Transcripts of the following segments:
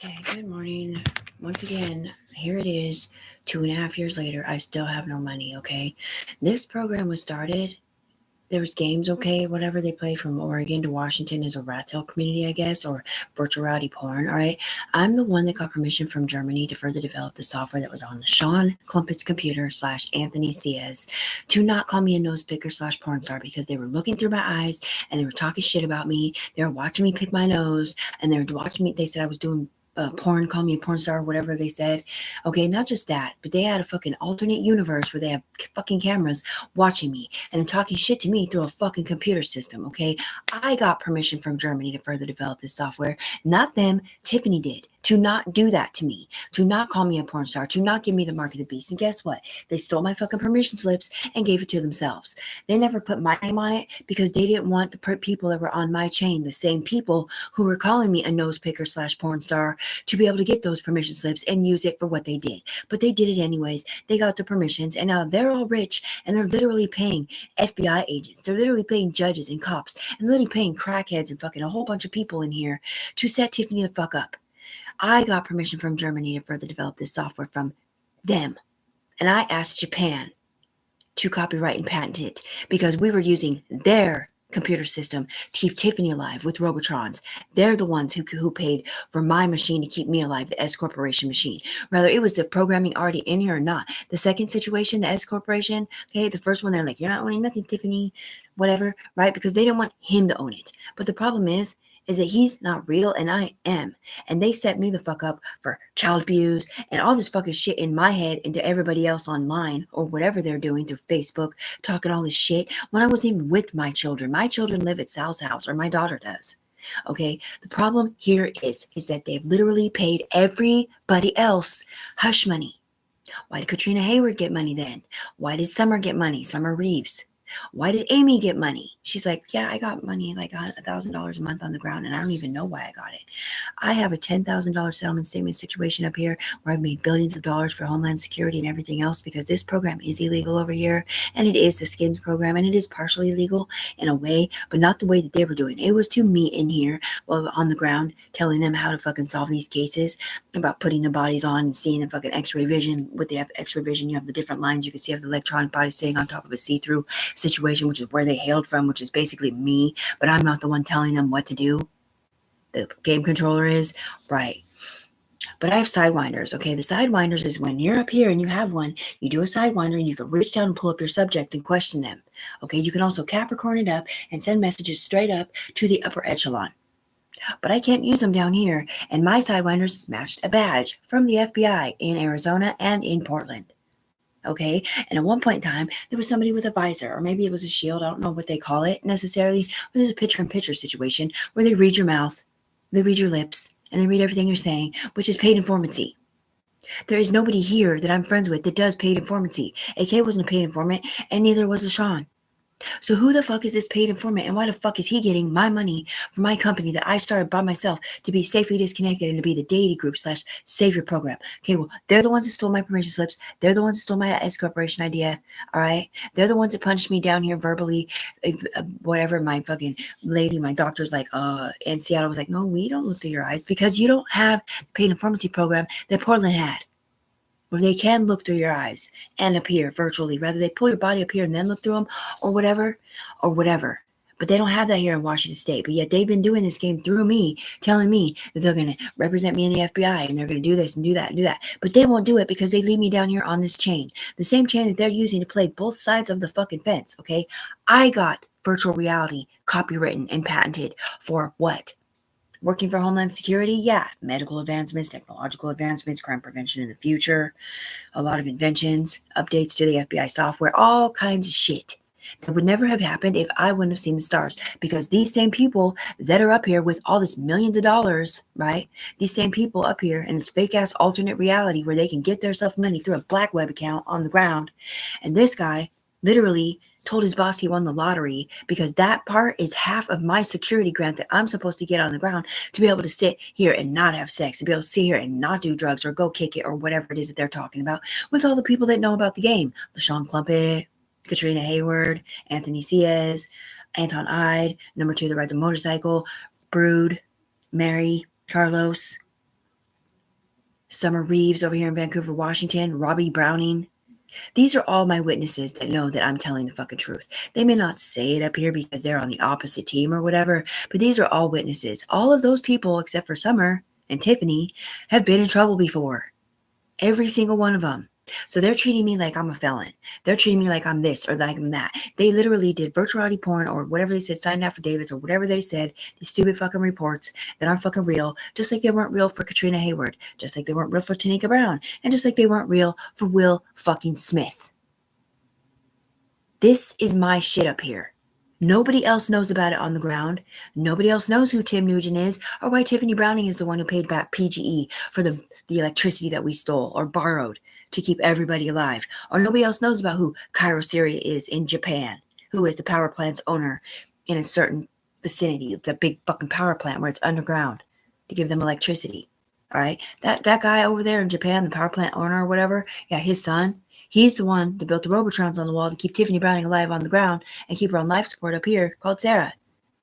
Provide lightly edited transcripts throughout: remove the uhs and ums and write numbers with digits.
Okay, good morning. Once again, here it is. 2.5 years later, I still have no money, okay? This program was started. There was games, okay, whatever they played from Oregon to Washington as a rat tail community, I guess, or virtual reality porn, all right? I'm the one that got permission from Germany to further develop the software that was on the Sean Klumpet's computer / Anthony Ciaz to not call me a nose picker / porn star because they were looking through my eyes and they were talking shit about me. They were watching me pick my nose and they were watching me. They said I was doing porn, call me a porn star, whatever they said. Okay, not just that, but they had a fucking alternate universe where they have fucking cameras watching me and then talking shit to me through a fucking computer system. Okay, I got permission from Germany to further develop this software, not them. Tiffany did. To not do that to me, to not call me a porn star, to not give me the mark of the beast. And guess what? They stole my fucking permission slips and gave it to themselves. They never put my name on it because they didn't want the people that were on my chain, the same people who were calling me a nose picker / porn star, to be able to get those permission slips and use it for what they did. But they did it anyways. They got the permissions and now they're all rich and they're literally paying FBI agents. They're literally paying judges and cops and literally paying crackheads and fucking a whole bunch of people in here to set Tiffany the fuck up. I got permission from Germany to further develop this software from them. And I asked Japan to copyright and patent it because we were using their computer system to keep Tiffany alive with Robotrons. They're the ones who paid for my machine to keep me alive, the S Corporation machine. Whether it was the programming already in here or not. The second situation, the S Corporation, okay, the first one, they're like, you're not owning nothing, Tiffany, whatever, right? Because they didn't want him to own it. But the problem is that he's not real and I am. And they set me the fuck up for child abuse and all this fucking shit in my head and to everybody else online or whatever they're doing through Facebook, talking all this shit when I wasn't even with my children. My children live at Sal's house, or my daughter does. Okay, the problem here is that they've literally paid everybody else hush money. Why did Katrina Hayward get money then? Why did Summer get money? Summer Reeves. Why did Amy get money? She's like, yeah, I got money, like $1,000 a month on the ground, and I don't even know why I got it. I have a $10,000 settlement statement situation up here where I've made billions of dollars for Homeland Security and everything else because this program is illegal over here, and it is the skins program, and it is partially legal in a way, but not the way that they were doing. It was to me in here, well, on the ground, telling them how to fucking solve these cases, about putting the bodies on and seeing the fucking x-ray vision. With the x-ray vision, you have the different lines. You can see you have the electronic body sitting on top of a see-through situation, which is where they hailed from, which is basically me, but I'm not the one telling them what to do. The game controller is, right. But I have sidewinders, okay? The sidewinders is when you're up here and you have one, you do a sidewinder and you can reach down and pull up your subject and question them, okay? You can also Capricorn it up and send messages straight up to the upper echelon. But I can't use them down here, and my sidewinders matched a badge from the FBI in Arizona and in Portland. Okay, and at one point in time, there was somebody with a visor, or maybe it was a shield. I don't know what they call it necessarily. But there's a picture-in-picture situation where they read your mouth, they read your lips, and they read everything you're saying, which is paid informancy. There is nobody here that I'm friends with that does paid informancy. AK wasn't a paid informant, and neither was Sean. So who the fuck is this paid informant, and why the fuck is he getting my money from my company that I started by myself to be safely disconnected and to be the deity group / savior program? Okay, well, they're the ones that stole my permission slips. They're the ones that stole my S Corporation idea, all right? They're the ones that punched me down here verbally, whatever. My fucking lady, my doctor's like, in Seattle was like, no, we don't look through your eyes because you don't have the paid informancy program that Portland had, where they can look through your eyes and appear virtually. Rather they pull your body up here and then look through them or whatever. But they don't have that here in Washington State. But yet they've been doing this game through me, telling me that they're going to represent me in the FBI and they're going to do this and do that and do that. But they won't do it because they leave me down here on this chain. The same chain that they're using to play both sides of the fucking fence, okay? I got virtual reality copywritten and patented for what? Working for Homeland Security? Yeah. Medical advancements, technological advancements, crime prevention in the future, a lot of inventions, updates to the FBI software, all kinds of shit that would never have happened if I wouldn't have seen the stars. Because these same people that are up here with all this millions of dollars, right? These same people up here in this fake-ass alternate reality where they can get their self money through a black web account on the ground. And this guy literally told his boss he won the lottery because that part is half of my security grant that I'm supposed to get on the ground to be able to sit here and not have sex, to be able to sit here and not do drugs or go kick it or whatever it is that they're talking about with all the people that know about the game. LaShawn Klumpet, Katrina Hayward, Anthony Ciaz, Anton Ide, number 2 that rides a motorcycle, Brood, Mary, Carlos, Summer Reeves over here in Vancouver, Washington, Robbie Browning. These are all my witnesses that know that I'm telling the fucking truth. They may not say it up here because they're on the opposite team or whatever, but these are all witnesses. All of those people, except for Summer and Tiffany, have been in trouble before. Every single one of them. So they're treating me like I'm a felon. They're treating me like I'm this or like I'm that. They literally did virtuality porn or whatever they said, signed affidavits or whatever they said, these stupid fucking reports that aren't fucking real, just like they weren't real for Katrina Hayward, just like they weren't real for Tanika Brown, and just like they weren't real for Will fucking Smith. This is my shit up here. Nobody else knows about it on the ground. Nobody else knows who Tim Nugent is or why Tiffany Browning is the one who paid back PGE for the electricity that we stole or borrowed to keep everybody alive. Or nobody else knows about who Cairo Syria is in Japan, who is the power plant's owner in a certain vicinity. It's a big fucking power plant where it's underground to give them electricity. All right. That guy over there in Japan, the power plant owner or whatever, yeah, his son, he's the one that built the Robotrons on the wall to keep Tiffany Browning alive on the ground and keep her on life support up here called Sarah.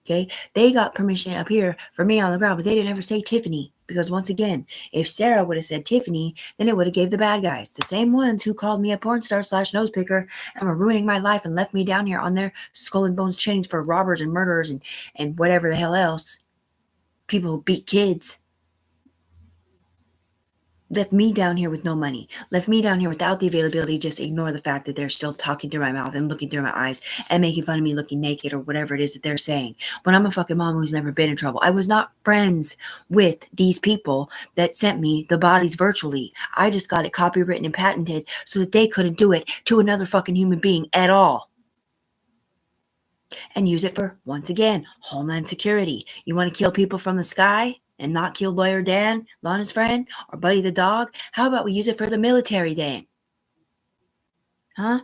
Okay. They got permission up here for me on the ground, but they didn't ever say Tiffany. Because once again, if Sarah would have said Tiffany, then it would have gave the bad guys, the same ones who called me a porn star / nose picker and were ruining my life and left me down here on their skull and bones chains for robbers and murderers and whatever the hell else. People who beat kids. Left me down here with no money, left me down here without the availability, just ignore the fact that they're still talking through my mouth and looking through my eyes and making fun of me looking naked or whatever it is that they're saying. When I'm a fucking mom who's never been in trouble. I was not friends with these people that sent me the bodies virtually. I just got it copywritten and patented so that they couldn't do it to another fucking human being at all. And use it for, once again, Homeland Security. You want to kill people from the sky and not kill Lawyer Dan, Lana's friend, or Buddy the dog? How about we use it for the military then? Huh?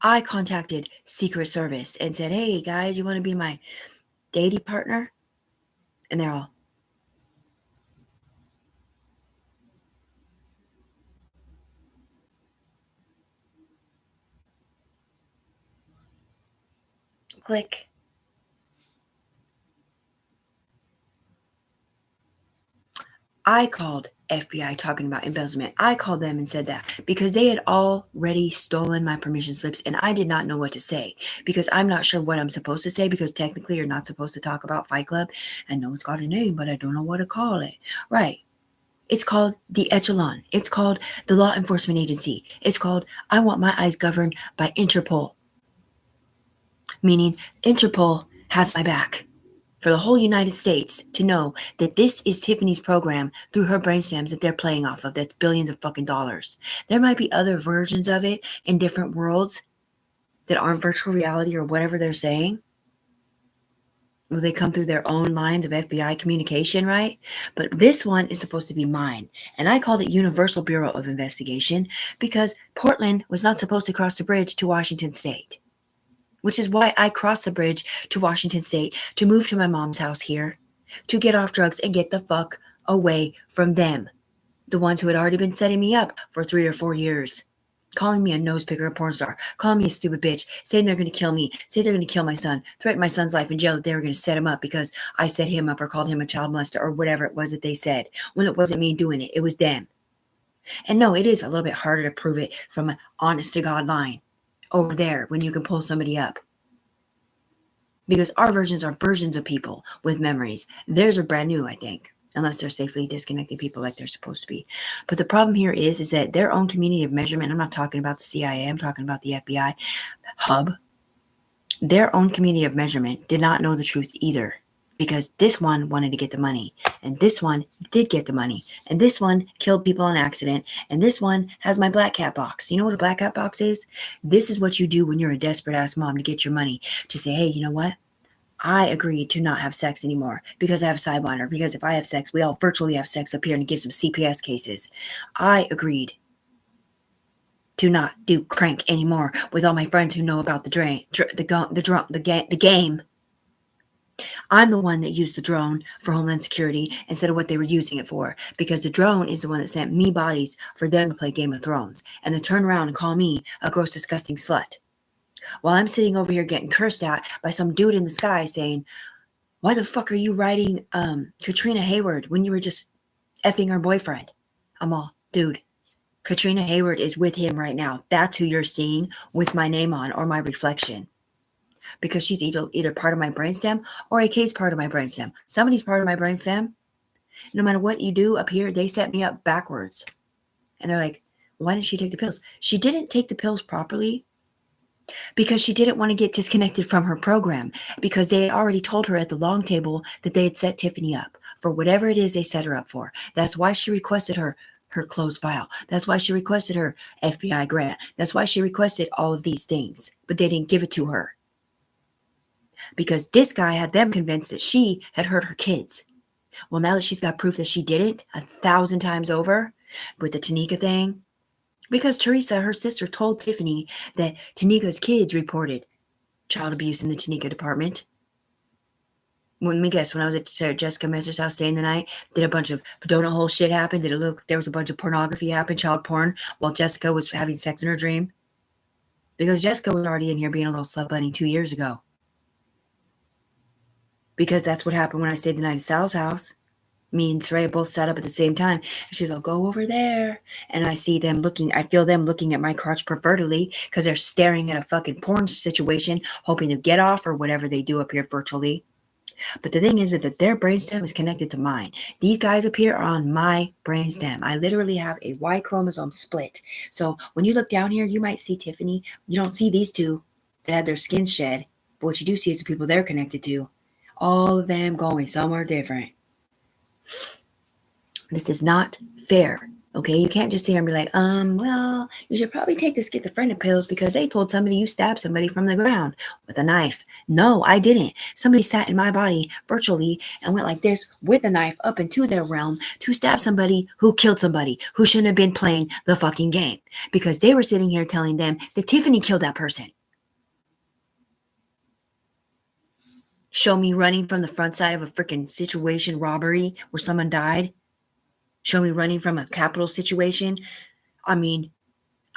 I contacted Secret Service and said, hey, guys, you want to be my dating partner? And they're all, click. I called FBI talking about embezzlement. I called them and said that because they had already stolen my permission slips and I did not know what to say because I'm not sure what I'm supposed to say because technically you're not supposed to talk about Fight Club. I know it's got a name, but I don't know what to call it. Right. It's called the Echelon. It's called the Law Enforcement Agency. It's called I Want My Eyes Governed by Interpol. Meaning Interpol has my back. For the whole United States to know that this is Tiffany's program through her brainstems that they're playing off of. That's billions of fucking dollars. There might be other versions of it in different worlds that aren't virtual reality or whatever they're saying. Will they come through their own lines of FBI communication, right? But this one is supposed to be mine. And I called it Universal Bureau of Investigation because Portland was not supposed to cross the bridge to Washington State. Which is why I crossed the bridge to Washington State to move to my mom's house here, to get off drugs and get the fuck away from them. The ones who had already been setting me up for 3 or 4 years. Calling me a nose picker, a porn star, calling me a stupid bitch, saying they're going to kill me, say they're going to kill my son, threaten my son's life in jail that they were going to set him up because I set him up or called him a child molester or whatever it was that they said. When it wasn't me doing it, it was them. And no, it is a little bit harder to prove it from an honest to God line over there when you can pull somebody up. Because our versions are versions of people with memories. Theirs are brand new, I think, unless they're safely disconnecting people like they're supposed to be. But the problem here is that their own community of measurement, I'm not talking about the CIA, I'm talking about the FBI hub. Their own community of measurement did not know the truth either. Because this one wanted to get the money, and this one did get the money, and this one killed people on accident, and this one has my black cat box. You know what a black cat box is? This is what you do when you're a desperate ass mom to get your money, to say, hey, you know what? I agreed to not have sex anymore because I have a sidewinder, because if I have sex, we all virtually have sex up here and it gives some CPS cases. I agreed to not do crank anymore with all my friends who know about the game. I'm the one that used the drone for Homeland Security instead of what they were using it for, because the drone is the one that sent me bodies for them to play Game of Thrones and then turn around and call me a gross, disgusting slut while I'm sitting over here getting cursed at by some dude in the sky saying, why the fuck are you writing Katrina Hayward when you were just effing her boyfriend? I'm all, dude, Katrina Hayward is with him right now. That's who you're seeing with my name on or my reflection. Because she's either part of my brainstem or AK's part of my brainstem. Somebody's part of my brainstem. No matter what you do up here, they set me up backwards. And they're like, why didn't she take the pills? She didn't take the pills properly because she didn't want to get disconnected from her program, because they had already told her at the long table that they had set Tiffany up for whatever it is they set her up for. That's why she requested her closed file. That's why she requested her FBI grant. That's why she requested all of these things, but they didn't give it to her because this guy had them convinced that she had hurt her kids. Well, now that she's got proof that she didn't 1,000 times over with the Tanika thing, because Teresa, her sister, told Tiffany that Tanika's kids reported child abuse in the Tanika department. Let me guess, when I was at Sarah Jessica Messer's house staying the night, did a bunch of donut hole shit happen? Did it look there was a bunch of pornography happen, child porn, while Jessica was having sex in her dream? Because Jessica was already in here being a little slut bunny 2 years ago. Because that's what happened when I stayed the night at Sal's house. Me and Saraya both sat up at the same time. She's like, go over there. And I see them looking, I feel them looking at my crotch pervertedly because they're staring at a fucking porn situation, hoping to get off or whatever they do up here virtually. But the thing is that their brainstem is connected to mine. These guys up here are on my brainstem. I literally have a Y chromosome split. So when you look down here, you might see Tiffany. You don't see these two that had their skin shed. But what you do see is the people they're connected to. All of them going somewhere different. This is not fair. Okay, you can't just sit here and be like, well, you should probably take the schizophrenic pills because they told somebody you stabbed somebody from the ground with a knife. No, I didn't. Somebody sat in my body virtually and went like this with a knife up into their realm to stab somebody who killed somebody who shouldn't have been playing the fucking game because they were sitting here telling them that Tiffany killed that person. Show me running from the front side of a freaking situation robbery where someone died. Show me running from a capital situation. I mean,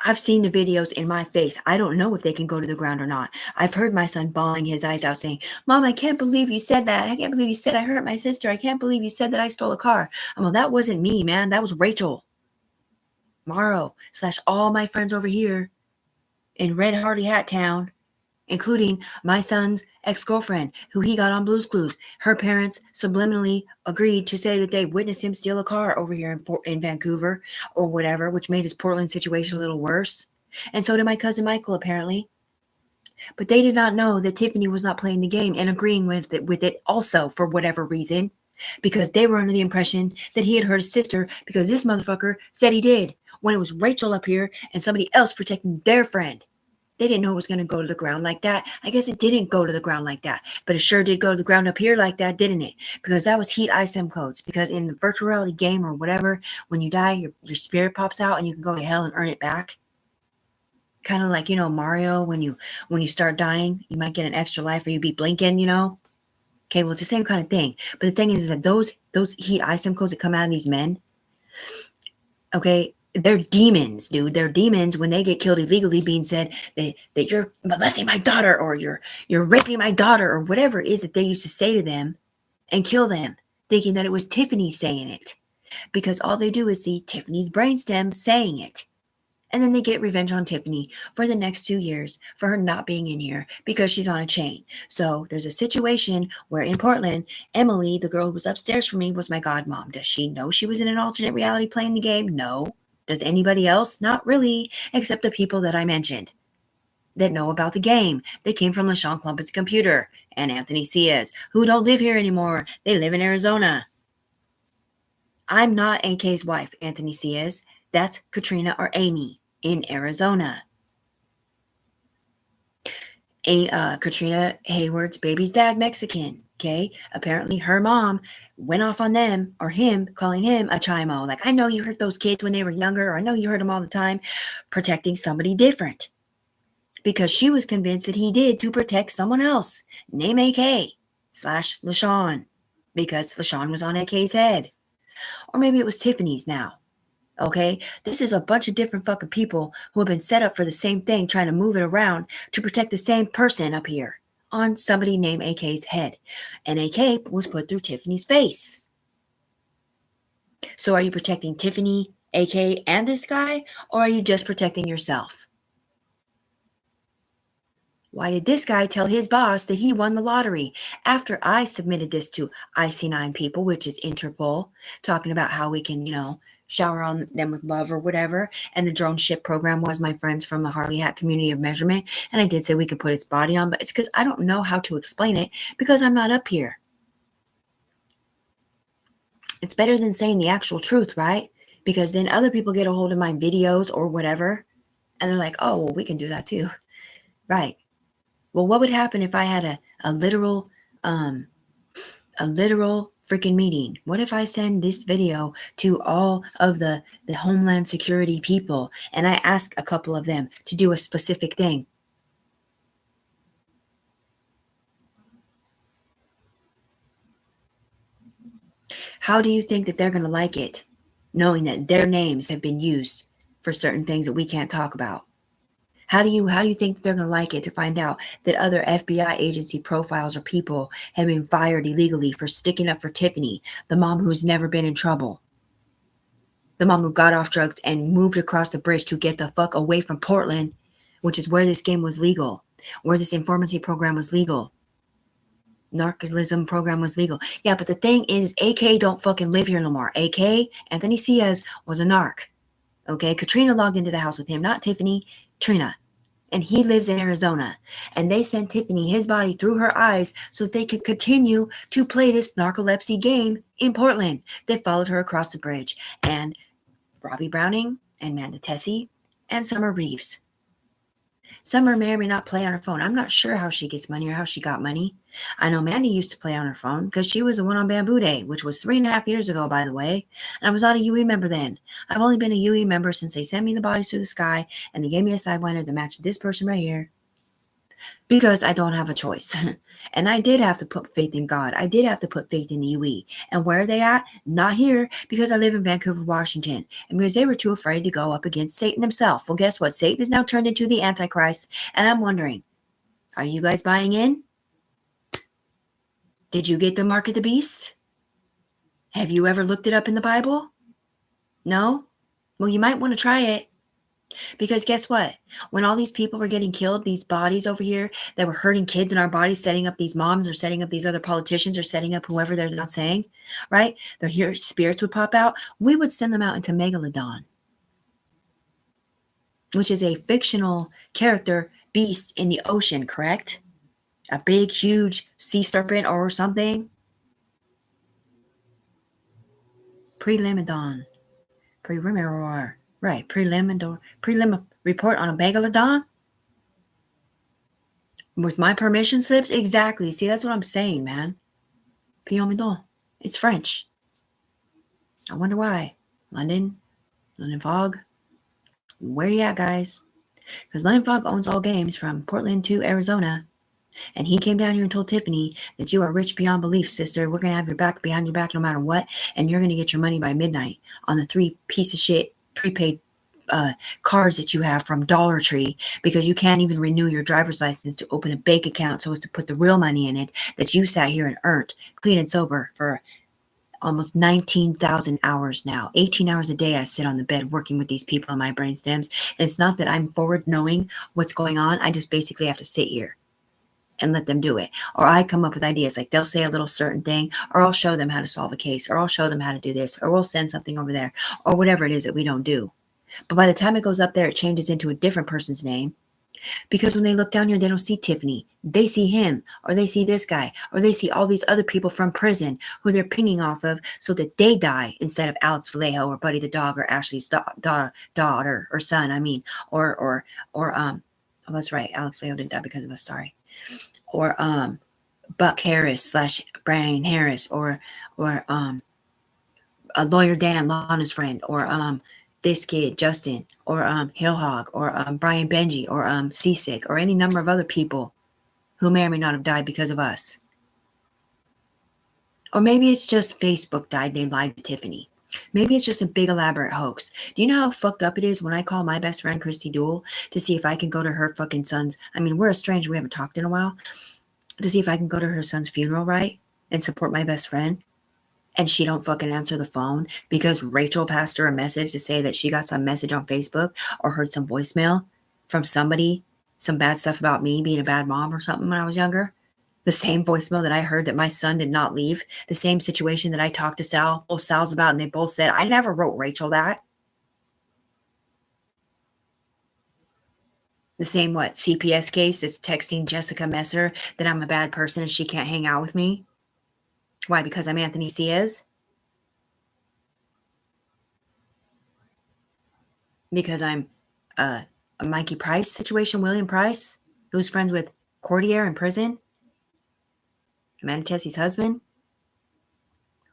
I've seen the videos in my face. I don't know if they can go to the ground or not. I've heard my son bawling his eyes out saying, Mom, I can't believe you said that. I can't believe you said I hurt my sister. I can't believe you said that I stole a car. Well, that wasn't me, man. That was Rachel. Morrow / all my friends over here in Red Hardy Hat Town, including my son's ex-girlfriend, who he got on Blue's Clues. Her parents subliminally agreed to say that they witnessed him steal a car over here in Vancouver or whatever, which made his Portland situation a little worse. And so did my cousin Michael, apparently. But they did not know that Tiffany was not playing the game and agreeing with it also for whatever reason, because they were under the impression that he had hurt his sister because this motherfucker said he did, when it was Rachel up here and somebody else protecting their friend. They didn't know it was going to go to the ground like that. I guess it didn't go to the ground like that. But it sure did go to the ground up here like that, didn't it? Because that was heat ISM codes. Because in the virtual reality game or whatever, when you die, your spirit pops out and you can go to hell and earn it back. Kind of like, Mario, when you start dying, you might get an extra life or you be blinking, Okay, well, it's the same kind of thing. But the thing is that those heat ISM codes that come out of these men, okay, they're demons, dude. They're demons when they get killed illegally, being said that you're molesting my daughter or you're raping my daughter or whatever it is that they used to say to them and kill them, thinking that it was Tiffany saying it. Because all they do is see Tiffany's brainstem saying it. And then they get revenge on Tiffany for the next 2 years for her not being in here because she's on a chain. So there's a situation where in Portland, Emily, the girl who was upstairs for me, was my godmom. Does she know she was in an alternate reality playing the game? No. Does anybody else? Not really, except the people that I mentioned that know about the game. They came from LaShawn Clumpet's computer and Anthony Ciaz, who don't live here anymore. They live in Arizona. I'm not AK's wife, Anthony Ciaz. That's Katrina or Amy in Arizona. Katrina Hayward's baby's dad, Mexican. Okay, apparently her mom went off on them or him, calling him a chimo. Like, I know you hurt those kids when they were younger, or I know you hurt them all the time, protecting somebody different. Because she was convinced that he did to protect someone else. Name AK / LaShawn. Because LaShawn was on AK's head. Or maybe it was Tiffany's now. Okay, this is a bunch of different fucking people who have been set up for the same thing, trying to move it around to protect the same person up here on somebody named AK's head. And AK was put through Tiffany's face. So are you protecting Tiffany, AK, and this guy, or are you just protecting yourself? Why did this guy tell his boss that he won the lottery after I submitted this to IC9 people, which is Interpol, talking about how we can, shower on them with love or whatever. And the drone ship program was my friends from the Harley Hat community of measurement. And I did say we could put its body on, but it's because I don't know how to explain it because I'm not up here. It's better than saying the actual truth, right? Because then other people get a hold of my videos or whatever, and they're like, oh, well, we can do that too. Right. Well, what would happen if I had a literal freaking meeting? What if I send this video to all of the Homeland Security people and I ask a couple of them to do a specific thing? How do you think that they're going to like it, knowing that their names have been used for certain things that we can't talk about? How do you think they're going to like it to find out that other FBI agency profiles or people have been fired illegally for sticking up for Tiffany, the mom who's never been in trouble, the mom who got off drugs and moved across the bridge to get the fuck away from Portland, which is where this game was legal, where this informancy program was legal, narcotism program was legal. Yeah, but the thing is, AK don't fucking live here no more. AK, Anthony Ciaz, was a narc. Okay, Katrina logged into the house with him, not Tiffany, Trina. And he lives in Arizona. And they sent Tiffany his body through her eyes so that they could continue to play this narcolepsy game in Portland. They followed her across the bridge. And Robbie Browning and Amanda Tessie and Summer Reeves. Summer may or may not play on her phone. I'm not sure how she gets money or how she got money. I know Mandy used to play on her phone because she was the one on Bamboo Day, which was 3.5 years ago, by the way. And I was not a UE member then. I've only been a UE member since they sent me the bodies through the sky and they gave me a sidewinder that matched this person right here. Because I don't have a choice. And I did have to put faith in God. I did have to put faith in the UE. And where are they at? Not here, because I live in Vancouver, Washington. And because they were too afraid to go up against Satan himself. Well, guess what? Satan is now turned into the Antichrist. And I'm wondering, are you guys buying in? Did you get the mark of the beast? Have you ever looked it up in the Bible? No? Well, you might want to try it. Because guess what? When all these people were getting killed, these bodies over here that were hurting kids in our bodies, setting up these moms or setting up these other politicians or setting up whoever they're not saying, right? Their here spirits would pop out. We would send them out into Megalodon, which is a fictional character beast in the ocean, correct? A big, huge sea serpent or something. Prelimidon. Prerimidor. Right, prelim report on a megalodon? With my permission slips? Exactly. See, that's what I'm saying, man. Piomidon. It's French. I wonder why. London Fog. Where you at, guys? Because London Fog owns all games from Portland to Arizona. And he came down here and told Tiffany that you are rich beyond belief, sister. We're going to have your back behind your back no matter what. And you're going to get your money by midnight on the 3 piece of shit prepaid cards that you have from Dollar Tree, because you can't even renew your driver's license to open a bank account so as to put the real money in it that you sat here and earned clean and sober for almost 19,000 hours now. 18 hours a day I sit on the bed working with these people in my brain stems. And it's not that I'm forward knowing what's going on. I just basically have to sit here and let them do it. Or I come up with ideas, like they'll say a little certain thing, or I'll show them how to solve a case, or I'll show them how to do this, or we'll send something over there, or whatever it is that we don't do. But by the time it goes up there, it changes into a different person's name. Because when they look down here, they don't see Tiffany. They see him, or they see this guy, or they see all these other people from prison who they're pinging off of so that they die instead of Alex Vallejo or Buddy the dog or Ashley's daughter or son, oh, that's right. Alex Vallejo didn't die because of us. Sorry. Or Buck Harris / Brian Harris, or a lawyer Dan, Lana's friend, or this kid Justin, or Hillhog, or Brian Benji, or Seasick, or any number of other people who may or may not have died because of us. Or maybe it's just Facebook died. They lied to Tiffany. Maybe it's just a big elaborate hoax. Do you know how fucked up it is when I call my best friend Christy Duel to see if I can go to her fucking son's, I mean, we're estranged, we haven't talked in a while, to see if I can go to her son's funeral, right? And support my best friend. And she don't fucking answer the phone because Rachel passed her a message to say that she got some message on Facebook or heard some voicemail from somebody, some bad stuff about me being a bad mom or something when I was younger. The same voicemail that I heard that my son did not leave. The same situation that I talked to Sal's about, and they both said, I never wrote Rachel that. The same, CPS case that's texting Jessica Messer that I'm a bad person and she can't hang out with me. Why? Because I'm Anthony Ciaz? Because I'm a Mikey Price situation, William Price, who's friends with Cordier in prison, Amanda Tessie's husband,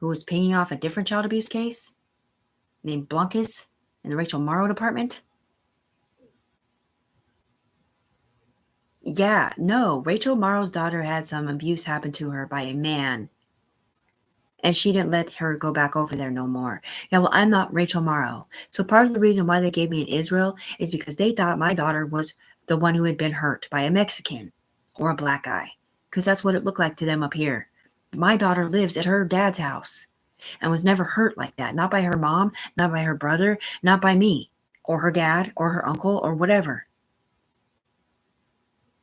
who was paying off a different child abuse case named Blunkis in the Rachel Morrow department. Yeah, no, Rachel Morrow's daughter had some abuse happen to her by a man. And she didn't let her go back over there no more. Yeah, well, I'm not Rachel Morrow. So part of the reason why they gave me in Israel is because they thought my daughter was the one who had been hurt by a Mexican or a black guy. Because that's what it looked like to them up here. My daughter lives at her dad's house and was never hurt like that. Not by her mom, not by her brother, not by me or her dad or her uncle or whatever.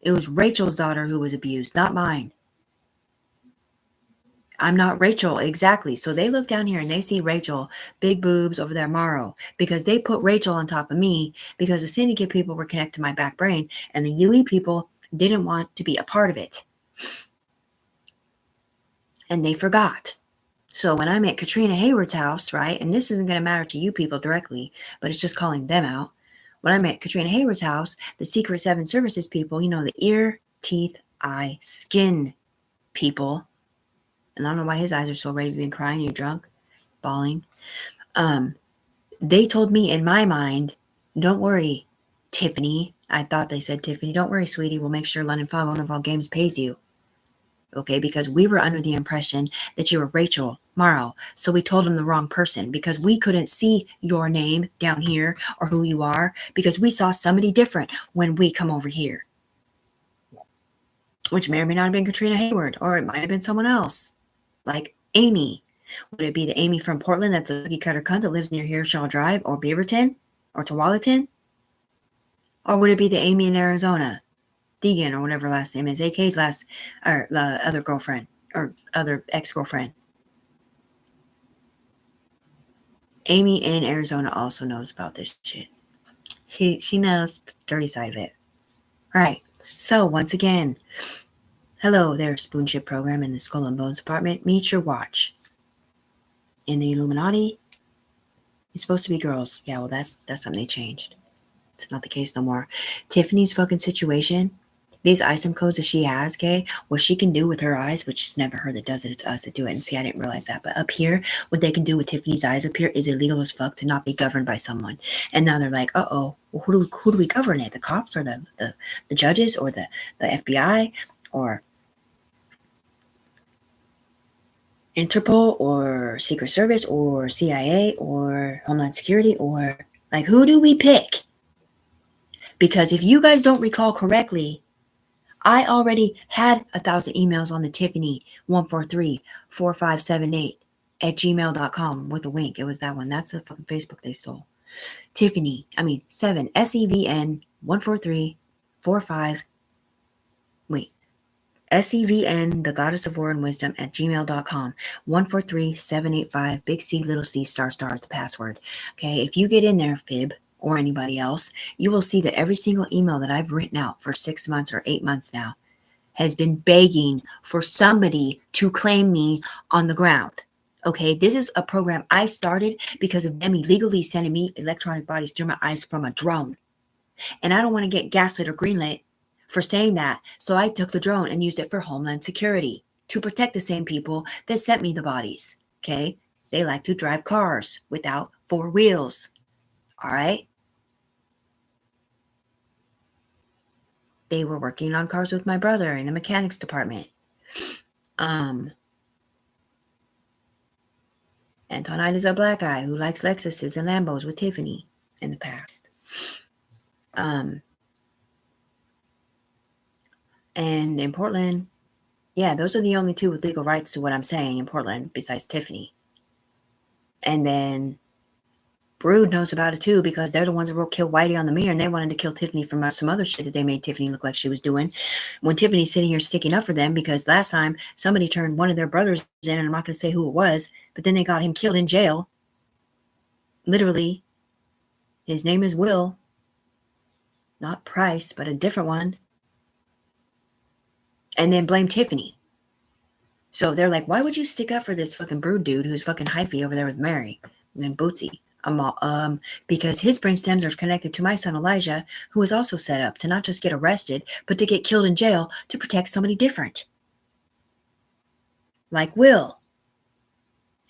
It was Rachel's daughter who was abused, not mine. I'm not Rachel, exactly. So they look down here and they see Rachel, big boobs over there, Morrow, because they put Rachel on top of me because the syndicate people were connected to my back brain and the UE people didn't want to be a part of it. And they forgot. So when I'm at Katrina Hayward's house, right, and this isn't going to matter to you people directly, but it's just calling them out. When I'm at Katrina Hayward's house, the Secret 7 Services people, the ear, teeth, eye, skin people, and I don't know why his eyes are so red. You've been crying, you're drunk, bawling. They told me in my mind, don't worry, Tiffany. I thought they said, Tiffany, don't worry, sweetie. We'll make sure London Fog, one of all games, pays you. Okay, because we were under the impression that you were Rachel Morrow. So we told them the wrong person because we couldn't see your name down here or who you are because we saw somebody different when we come over here. Which may or may not have been Katrina Hayward, or it might have been someone else. Like Amy. Would it be the Amy from Portland that's a cookie cutter cunt that lives near Herschel Drive or Beaverton or Tualatin? Or would it be the Amy in Arizona? Deegan or whatever last name is. AK's last or other girlfriend or other ex-girlfriend. Amy in Arizona also knows about this shit. She knows the dirty side of it. Right. So once again, hello there, Spoonship Program in the Skull and Bones Department. Meet your watch. In the Illuminati, it's supposed to be girls. Yeah, well, that's something they changed. It's not the case no more. Tiffany's fucking situation, these ISIM codes that she has, okay, what she can do with her eyes, which is never her that does it, it's us that do it. And see, I didn't realize that. But up here, what they can do with Tiffany's eyes up here is illegal as fuck to not be governed by someone. And now they're like, well, who do we govern it? The cops or the judges or the FBI or Interpol or Secret Service or CIA or Homeland Security or like who do we pick? Because if you guys don't recall correctly, I already had 1,000 emails on the Tiffany 1434578 at gmail.com with a wink. It was that one. That's the fucking Facebook they stole. Tiffany, 7 SEVN 14345. Wait. SEVN, the goddess of war and wisdom at gmail.com. 143785, big C, little c, star is the password. Okay, if you get in there, Fib, or anybody else, you will see that every single email that I've written out for 6 months or 8 months now has been begging for somebody to claim me on the ground. Okay, this is a program I started because of them illegally sending me electronic bodies through my eyes from a drone. And I don't want to get gaslit or greenlit for saying that. So I took the drone and used it for Homeland Security to protect the same people that sent me the bodies. Okay. They like to drive cars without 4 wheels. All right. They were working on cars with my brother in the mechanics department. And Antonite is a black guy who likes Lexuses and Lambos with Tiffany in the past. And in Portland, yeah, those are the only two with legal rights to what I'm saying in Portland besides Tiffany. And then Brood knows about it too because they're the ones that killed Whitey on the mirror, and they wanted to kill Tiffany from some other shit that they made Tiffany look like she was doing. When Tiffany's sitting here sticking up for them because last time somebody turned one of their brothers in, and I'm not going to say who it was, but then they got him killed in jail. Literally, his name is Will. Not Price, but a different one. And then blame Tiffany. So they're like, why would you stick up for this fucking Brood dude who's fucking hyphy over there with Mary? And then Bootsy. Because his brain stems are connected to my son Elijah, who was also set up to not just get arrested, but to get killed in jail to protect somebody different. Like Will.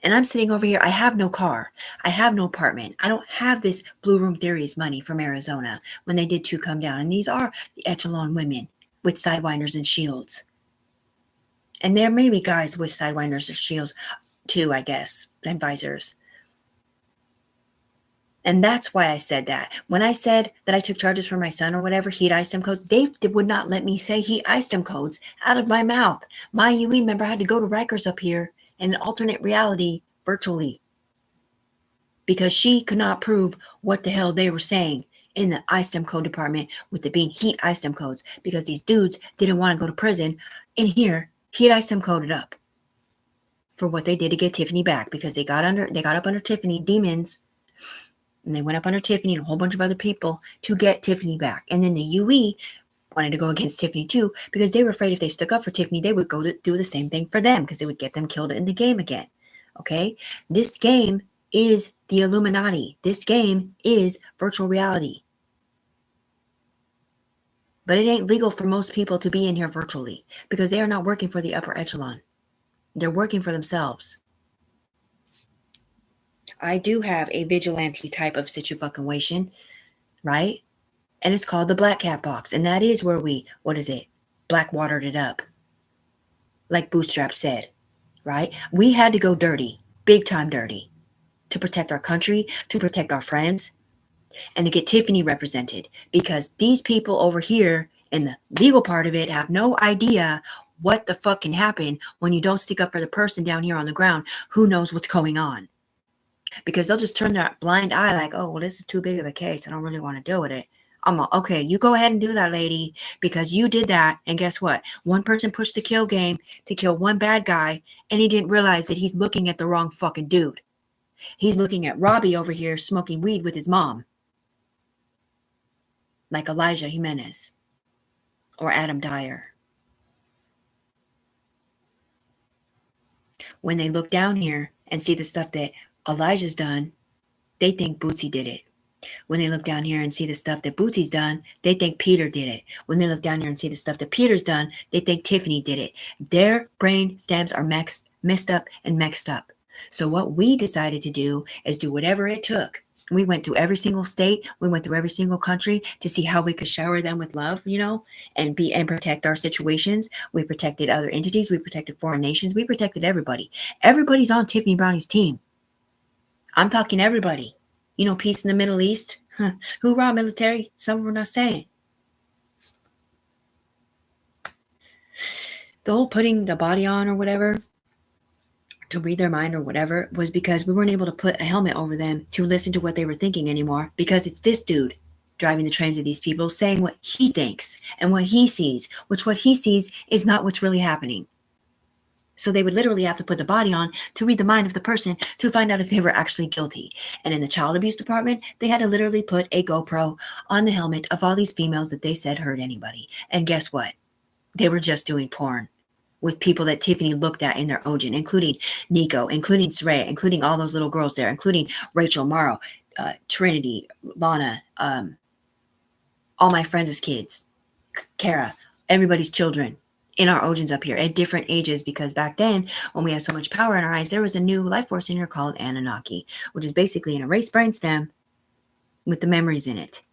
And I'm sitting over here. I have no car. I have no apartment. I don't have this Blue Room Theories money from Arizona when they did 2 come down. And these are the echelon women with sidewinders and shields. And there may be guys with sidewinders or shields too, I guess, and visors. And that's why I said that. When I said that I took charges for my son or whatever, heat ISIM codes, they would not let me say heat ISIM codes out of my mouth. My UE member had to go to Rikers up here in an alternate reality virtually because she could not prove what the hell they were saying in the ISTEM code department with the being heat ISTEM codes because these dudes didn't want to go to prison. In here, heat ISTEM coded up for what they did to get Tiffany back because they got up under Tiffany demons. And they went up under Tiffany and a whole bunch of other people to get Tiffany back. And then the UE wanted to go against Tiffany too because they were afraid if they stuck up for Tiffany, they would go to do the same thing for them because it would get them killed in the game again. Okay? This game is the Illuminati. This game is virtual reality. But it ain't legal for most people to be in here virtually because they are not working for the upper echelon. They're working for themselves. I do have a vigilante type of situation, right? And it's called the Black Cat Box. And that is where we, blackwatered it up. Like Bootstrap said, right? We had to go dirty, big time dirty, to protect our country, to protect our friends, and to get Tiffany represented. Because these people over here in the legal part of it have no idea what the fuck can happen when you don't stick up for the person down here on the ground who knows what's going on. Because they'll just turn their blind eye like, oh, well, this is too big of a case. I don't really want to deal with it. I'm like, okay, you go ahead and do that, lady, because you did that. And guess what? One person pushed the kill game to kill one bad guy, and he didn't realize that he's looking at the wrong fucking dude. He's looking at Robbie over here smoking weed with his mom. Like Elijah Jimenez or Adam Dyer. When they look down here and see the stuff that Elijah's done, they think Bootsy did it. When they look down here and see the stuff that Bootsy's done, they think Peter did it. When they look down here and see the stuff that Peter's done, they think Tiffany did it. Their brain stems are messed up and mixed up. So what we decided to do is do whatever it took. We went through every single state. We went through every single country to see how we could shower them with love, and protect our situations. We protected other entities. We protected foreign nations. We protected everybody. Everybody's on Tiffany Brownie's team. I'm talking everybody. Peace in the Middle East. Hoorah, military. Some we're not saying. The whole putting the body on or whatever to read their mind or whatever was because we weren't able to put a helmet over them to listen to what they were thinking anymore because it's this dude driving the trains of these people saying what he thinks and what he sees, which what he sees is not what's really happening. So they would literally have to put the body on to read the mind of the person to find out if they were actually guilty. And in the child abuse department, they had to literally put a GoPro on the helmet of all these females that they said hurt anybody. And guess what? They were just doing porn with people that Tiffany looked at in their Ogen, including Nico, including Saraya, including all those little girls there, including Rachel, Morrow, Trinity, Lana, all my friends' kids, Kara, everybody's children. In our Ogens up here at different ages, because back then when we had so much power in our eyes, there was a new life force in here called Anunnaki, which is basically an erased brainstem with the memories in it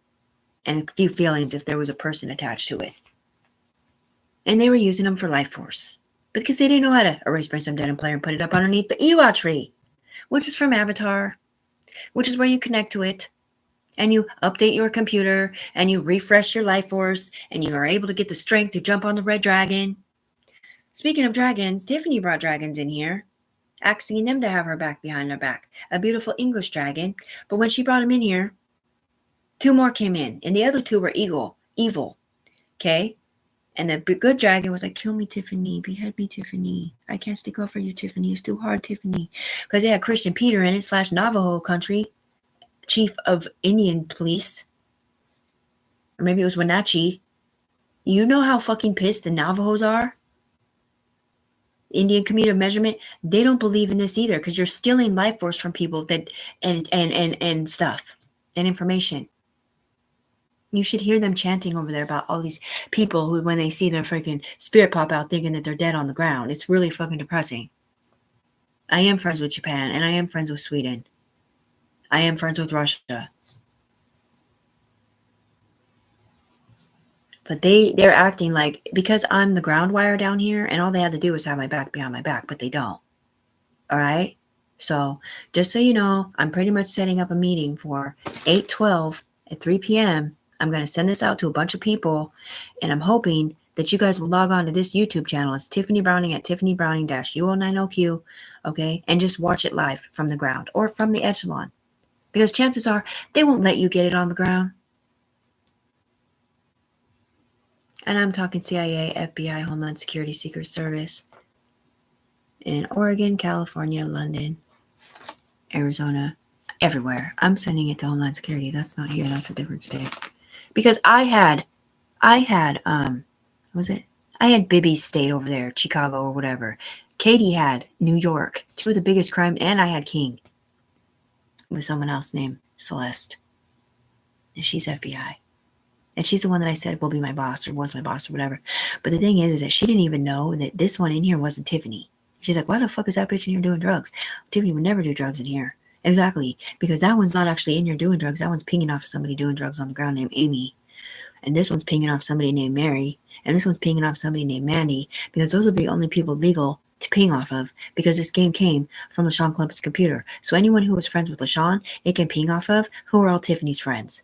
and a few feelings if there was a person attached to it. And they were using them for life force because they didn't know how to erase brainstem dead and player and put it up underneath the Ewa tree. which is from Avatar, which is where you connect to it. And you update your computer and you refresh your life force and you are able to get the strength to jump on the red dragon. Speaking of dragons, Tiffany brought dragons in here, asking them to have her back behind their back. A beautiful English dragon. But when she brought them in here, 2 more came in. And the other 2 were evil. Okay? And the good dragon was like, kill me, Tiffany. Behead me, Tiffany. I can't stick up for you, Tiffany. It's too hard, Tiffany. Because they had Christian Peter in it / Navajo country. Chief of Indian police. Or maybe it was Wenatchee. You know how fucking pissed the Navajos are? Indian Community of Measurement, they don't believe in this either because you're stealing life force from people that and stuff and information. You should hear them chanting over there about all these people who, when they see their freaking spirit pop out, thinking that they're dead on the ground. It's really fucking depressing. I am friends with Japan, and I am friends with Sweden. I am friends with Russia. But they're acting like, because I'm the ground wire down here, and all they had to do was have my back behind my back, but they don't. All right? So just so you know, I'm pretty much setting up a meeting for 8/12 at 3 p.m. I'm going to send this out to a bunch of people, and I'm hoping that you guys will log on to this YouTube channel. It's Tiffany Browning at Tiffany Browning-U090Q, okay? And just watch it live from the ground or from the echelon. Because chances are they won't let you get it on the ground. And I'm talking CIA, FBI, Homeland Security, Secret Service in Oregon, California, London, Arizona, everywhere. I'm sending it to Homeland Security. That's not here. That's a different state. Because I had Bibby's state over there, Chicago or whatever. Katie had New York, 2 of the biggest crimes, and I had King with someone else named Celeste. And she's FBI. And she's the one that I said will be my boss or was my boss or whatever. But the thing is that she didn't even know that this one in here wasn't Tiffany. She's like, why the fuck is that bitch in here doing drugs? Tiffany would never do drugs in here. Exactly. Because that one's not actually in here doing drugs. That one's pinging off somebody doing drugs on the ground named Amy. And this one's pinging off somebody named Mary. And this one's pinging off somebody named Mandy. Because those are the only people legal to ping off of. Because this game came from LaShawn Clump's computer. So anyone who was friends with LaShawn, it can ping off of who are all Tiffany's friends.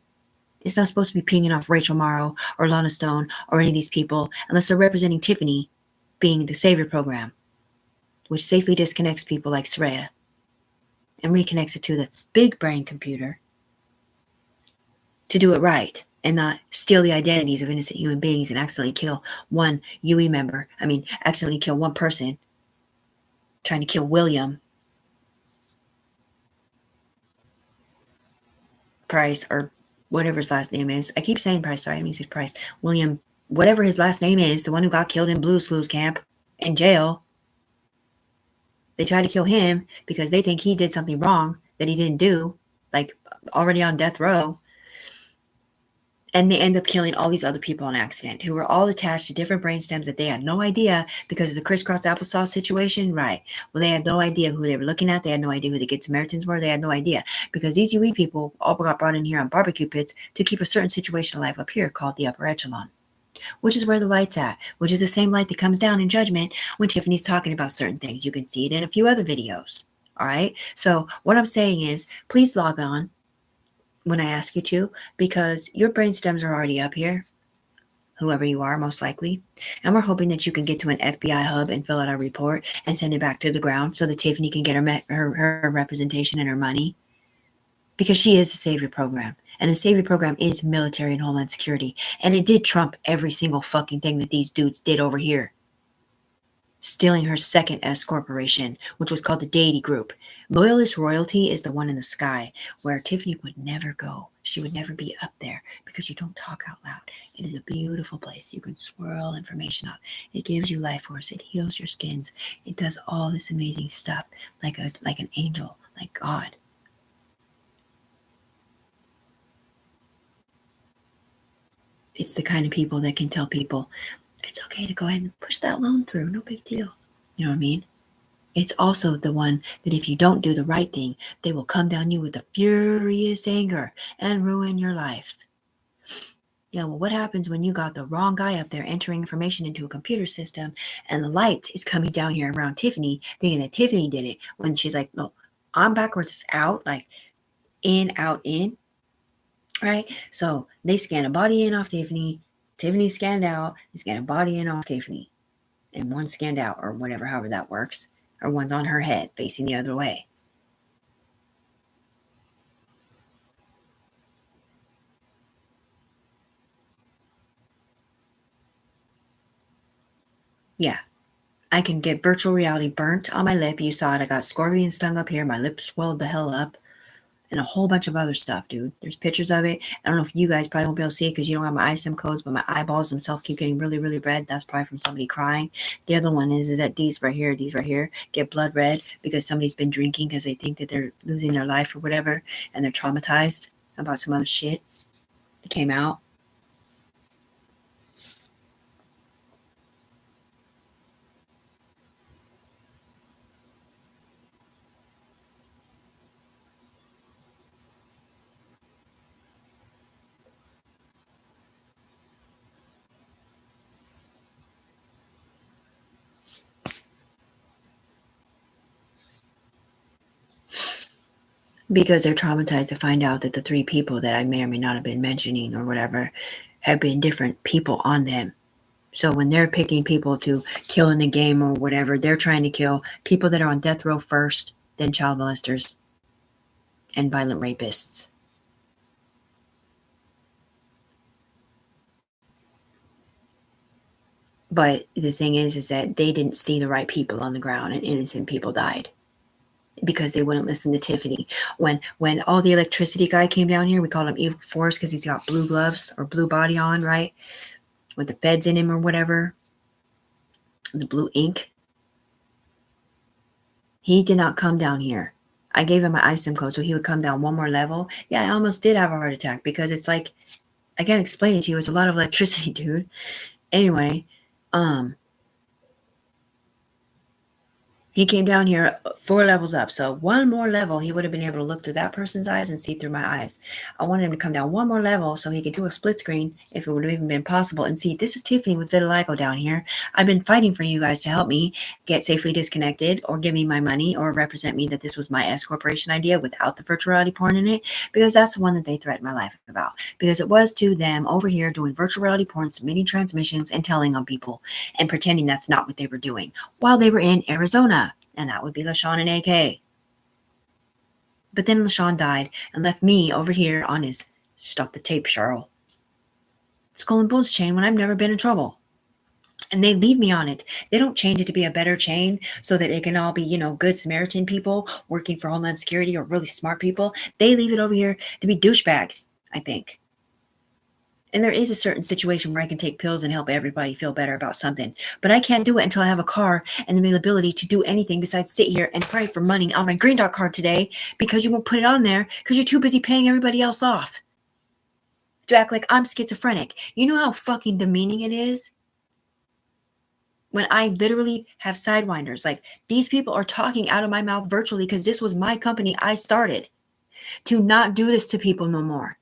It's not supposed to be pinging off Rachel Morrow or Lana Stone or any of these people unless they're representing Tiffany being the Savior program, which safely disconnects people like Soraya and reconnects it to the big brain computer to do it right and not steal the identities of innocent human beings and accidentally kill one UE member. Accidentally kill one person trying to kill William Price or whatever his last name is. I keep saying Price, sorry, I mean to say Price. William, whatever his last name is, the one who got killed in Blue's Clues camp in jail. They try to kill him because they think he did something wrong that he didn't do, like already on death row. And they end up killing all these other people on accident who were all attached to different brain stems that they had no idea because of the crisscross applesauce situation. Right. Well, they had no idea who they were looking at. They had no idea who the Good Samaritans were. They had no idea because these UE people all got brought in here on barbecue pits to keep a certain situation alive up here called the upper echelon, which is where the light's at, which is the same light that comes down in judgment when Tiffany's talking about certain things. You can see it in a few other videos. All right. So what I'm saying is please log on when I ask you to, because your brain stems are already up here, whoever you are, most likely. And we're hoping that you can get to an FBI hub and fill out a report and send it back to the ground so that Tiffany can get her representation and her money, because she is the Savior program. And the Savior program is military and Homeland Security. And it did trump every single fucking thing that these dudes did over here. Stealing her second S corporation, which was called the Deity Group. Loyalist Royalty is the one in the sky where Tiffany would never go. She would never be up there because you don't talk out loud. It is a beautiful place. You can swirl information up. It gives you life force. It heals your skins. It does all this amazing stuff like an angel, like God. It's the kind of people that can tell people, it's okay to go ahead and push that loan through. No big deal. You know what I mean? It's also the one that if you don't do the right thing, they will come down you with a furious anger and ruin your life. Yeah, well, what happens when you got the wrong guy up there entering information into a computer system and the light is coming down here around Tiffany, thinking that Tiffany did it when she's like, no, I'm backwards out, like in, out, in. Right? So they scan a body in off Tiffany. Tiffany scanned out. They scan a body in off Tiffany. And one scanned out, or whatever, however that works. Or one's on her head, facing the other way. Yeah. I can get virtual reality burnt on my lip. You saw it. I got scorpion stung up here. My lip swelled the hell up. And a whole bunch of other stuff, dude. There's pictures of it. I don't know if you guys probably won't be able to see it because you don't have my ISIM codes, but my eyeballs themselves keep getting really, really red. That's probably from somebody crying. The other one is that these right here, get blood red because somebody's been drinking because they think that they're losing their life or whatever, and they're traumatized about some other shit that came out. Because they're traumatized to find out that the 3 people that I may or may not have been mentioning or whatever have been different people on them. So when they're picking people to kill in the game or whatever, they're trying to kill people that are on death row first, then child molesters and violent rapists. But the thing is that they didn't see the right people on the ground and innocent people died because they wouldn't listen to Tiffany. When all the electricity guy came down here, we called him Evil Force because he's got blue gloves or blue body on, right? With the feds in him or whatever, the blue ink. He did not come down here. I gave him my ISIM code so he would come down one more level. Yeah, I almost did have a heart attack because it's like, I can't explain it to you. It's a lot of electricity, dude. Anyway, he came down here 4 levels up. So one more level, he would have been able to look through that person's eyes and see through my eyes. I wanted him to come down one more level so he could do a split screen if it would have even been possible and see, this is Tiffany with vitiligo down here. I've been fighting for you guys to help me get safely disconnected or give me my money or represent me that this was my S corporation idea without the virtual reality porn in it, because that's the one that they threatened my life about. Because it was to them over here doing virtual reality porn, submitting transmissions and telling on people and pretending that's not what they were doing while they were in Arizona. And that would be LaShawn and AK. But then LaShawn died and left me over here on his stop the tape, Cheryl skull and bones chain when I've never been in trouble. And they leave me on it. They don't change it to be a better chain so that it can all be, good Samaritan people working for Homeland Security or really smart people. They leave it over here to be douchebags, I think. And there is a certain situation where I can take pills and help everybody feel better about something. But I can't do it until I have a car and the ability to do anything besides sit here and pray for money on my Green Dot card today because you won't put it on there because you're too busy paying everybody else off. To act like I'm schizophrenic. You know how fucking demeaning it is? When I literally have sidewinders. Like, these people are talking out of my mouth virtually because this was my company I started. To not do this to people no more.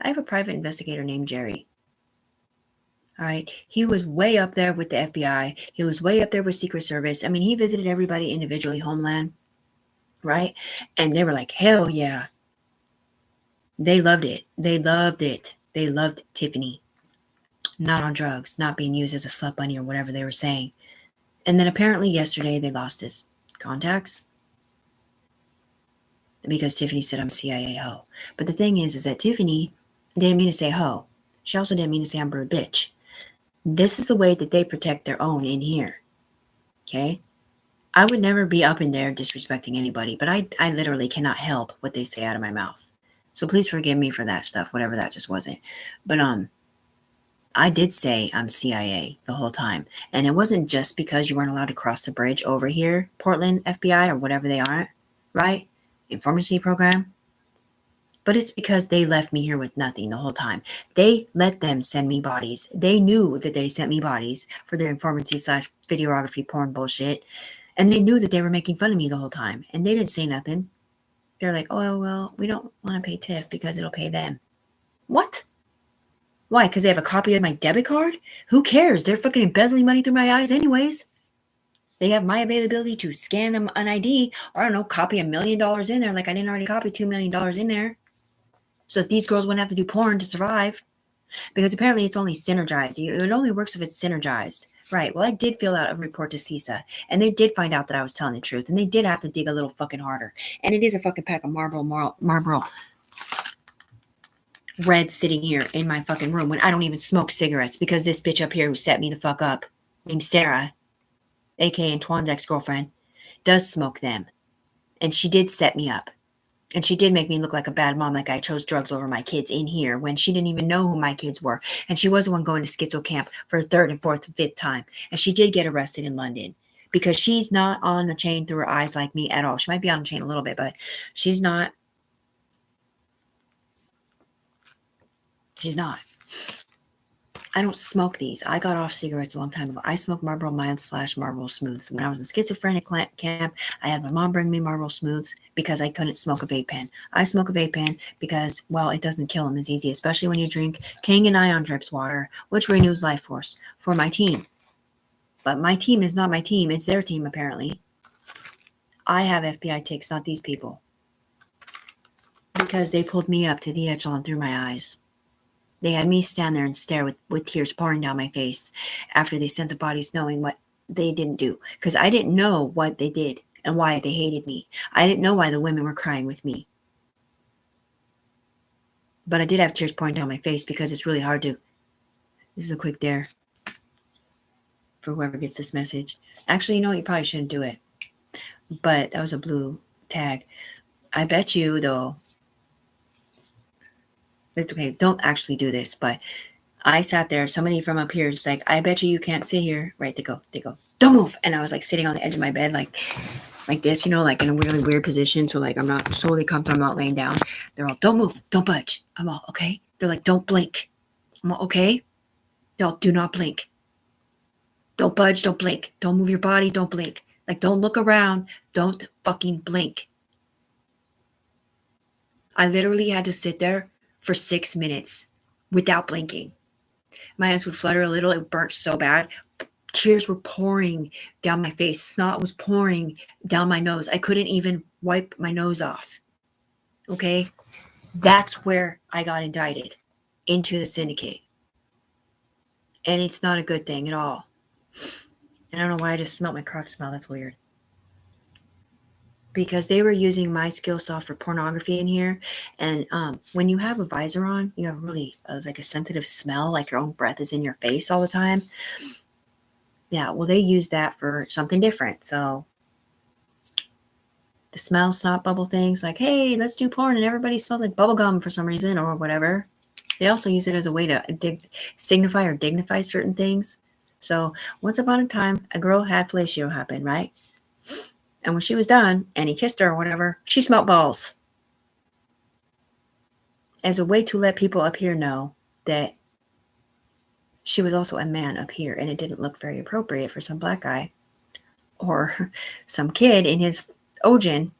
I have a private investigator named Jerry. All right. He was way up there with the FBI. He was way up there with Secret Service. I mean, he visited everybody individually, Homeland, right? And they were like, hell yeah. They loved it. They loved it. They loved Tiffany. Not on drugs, not being used as a slut bunny or whatever they were saying. And then apparently yesterday they lost his contacts because Tiffany said I'm CIA hoe. But the thing is that Tiffany didn't mean to say hoe. She also didn't mean to say I'm brood bitch. This is the way that they protect their own in here. Okay? I would never be up in there disrespecting anybody, but I literally cannot help what they say out of my mouth. So please forgive me for that stuff, whatever that just wasn't. But I did say I'm CIA the whole time. And it wasn't just because you weren't allowed to cross the bridge over here, Portland FBI or whatever they are, right? Informancy program. But it's because they left me here with nothing the whole time. They let them send me bodies. They knew that they sent me bodies for their informancy / videography porn bullshit. And they knew that they were making fun of me the whole time. And they didn't say nothing. They're like, oh, well, we don't want to pay TIFF because it'll pay them. What? Why? Because they have a copy of my debit card? Who cares? They're fucking embezzling money through my eyes anyways. They have my availability to scan them an ID or, I don't know, copy $1 million in there like I didn't already copy $2 million in there. So these girls wouldn't have to do porn to survive. Because apparently it's only synergized. It only works if it's synergized. Right. Well, I did fill out a report to CISA, and they did find out that I was telling the truth, and they did have to dig a little fucking harder. And it is a fucking pack of Marlboro Red sitting here in my fucking room when I don't even smoke cigarettes because this bitch up here who set me the fuck up, named Sarah, aka Antoine's ex-girlfriend, does smoke them. And she did set me up. And she did make me look like a bad mom, like I chose drugs over my kids in here when she didn't even know who my kids were. And she was the one going to schizo camp for a third and fourth and fifth time. And she did get arrested in London because she's not on a chain through her eyes like me at all. She might be on a chain a little bit, but she's not. She's not. I don't smoke these. I got off cigarettes a long time ago. I smoked Marlboro Mild / Marlboro Smooths. When I was in schizophrenic camp, I had my mom bring me Marlboro Smooths because I couldn't smoke a vape pen. I smoke a vape pen because, well, it doesn't kill them as easy, especially when you drink Kangen Ion Drips water, which renews life force for my team. But my team is not my team. It's their team, apparently. I have FBI ticks, not these people. Because they pulled me up to the echelon through my eyes. They had me stand there and stare with tears pouring down my face after they sent the bodies knowing what they didn't do. Because I didn't know what they did and why they hated me. I didn't know why the women were crying with me. But I did have tears pouring down my face because it's really hard to. This is a quick dare for whoever gets this message. Actually, you know what? You probably shouldn't do it. But that was a blue tag. I bet you, though. It's okay, don't actually do this, but I sat there, somebody from up here is like, I bet you can't sit here. Right, they go, don't move. And I was like sitting on the edge of my bed, like this, you know, like in a really weird position. So like, I'm not solely comfortable, I'm not laying down. They're all, don't move, don't budge. I'm all, okay. They're like, don't blink. I'm all, okay. No, do not blink. Don't budge, don't blink. Don't move your body, don't blink. Like, don't look around, don't fucking blink. I literally had to sit there for 6 minutes without blinking. My eyes would flutter a little. It burnt so bad. Tears were pouring down my face. Snot was pouring down my nose. I couldn't even wipe my nose off. Okay? That's where I got indicted into the syndicate. And it's not a good thing at all. I don't know why I just smelled my crotch smell. That's weird. Because they were using my skill soft for pornography in here. And when you have a visor on, you have really like a sensitive smell, like your own breath is in your face all the time. Yeah, well, they use that for something different. So the smell snot bubble things like, hey, let's do porn and everybody smells like bubblegum for some reason or whatever. They also use it as a way to signify or dignify certain things. So once upon a time, a girl had fellatio happen, right? And when she was done and he kissed her or whatever, she smelled balls. As a way to let people up here know that she was also a man up here. And it didn't look very appropriate for some black guy or some kid in his ogen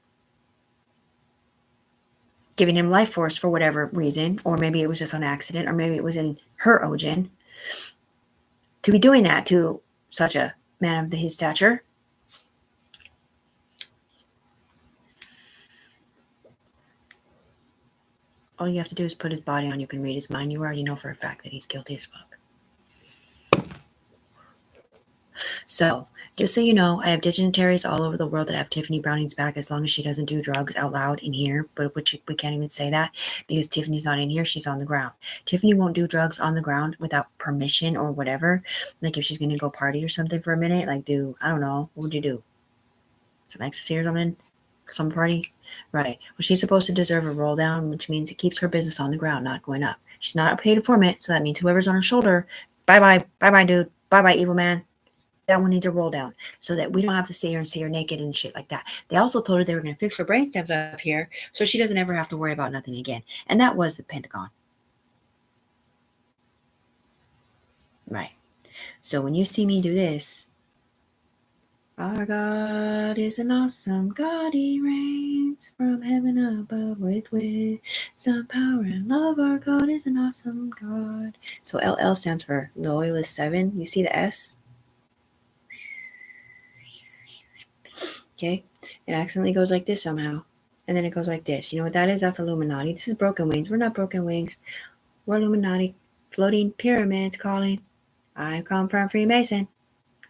giving him life force for whatever reason. Or maybe it was just on accident. Or maybe it was in her ogen. To be doing that to such a man of his stature. All you have to do is put his body on. You can read his mind. You already know for a fact that he's guilty as fuck. So, just so you know, I have dignitaries all over the world that have Tiffany Browning's back as long as she doesn't do drugs out loud in here. But we can't even say that because Tiffany's not in here. She's on the ground. Tiffany won't do drugs on the ground without permission or whatever. Like if she's going to go party or something for a minute, like do, I don't know, what would you do? Some ecstasy or something? Some party? Right. Well, she's supposed to deserve a roll down, which means it keeps her business on the ground, not going up. She's not a paid informant, so that means whoever's on her shoulder, bye-bye, dude. Bye-bye, evil man. That one needs a roll down so that we don't have to see her and see her naked and shit like that. They also told her they were going to fix her brainstem up here so she doesn't ever have to worry about nothing again. And that was the Pentagon. Right. So when you see me do this, Our God is an awesome God. He reigns from heaven above with wisdom, power, and love. Our God is an awesome God. So LL stands for Loyalist 7. You see the S? Okay? It accidentally goes like this somehow. And then it goes like this. You know what that is? That's Illuminati. This is broken wings. We're not broken wings. We're Illuminati. Floating pyramids calling. I come from Freemason.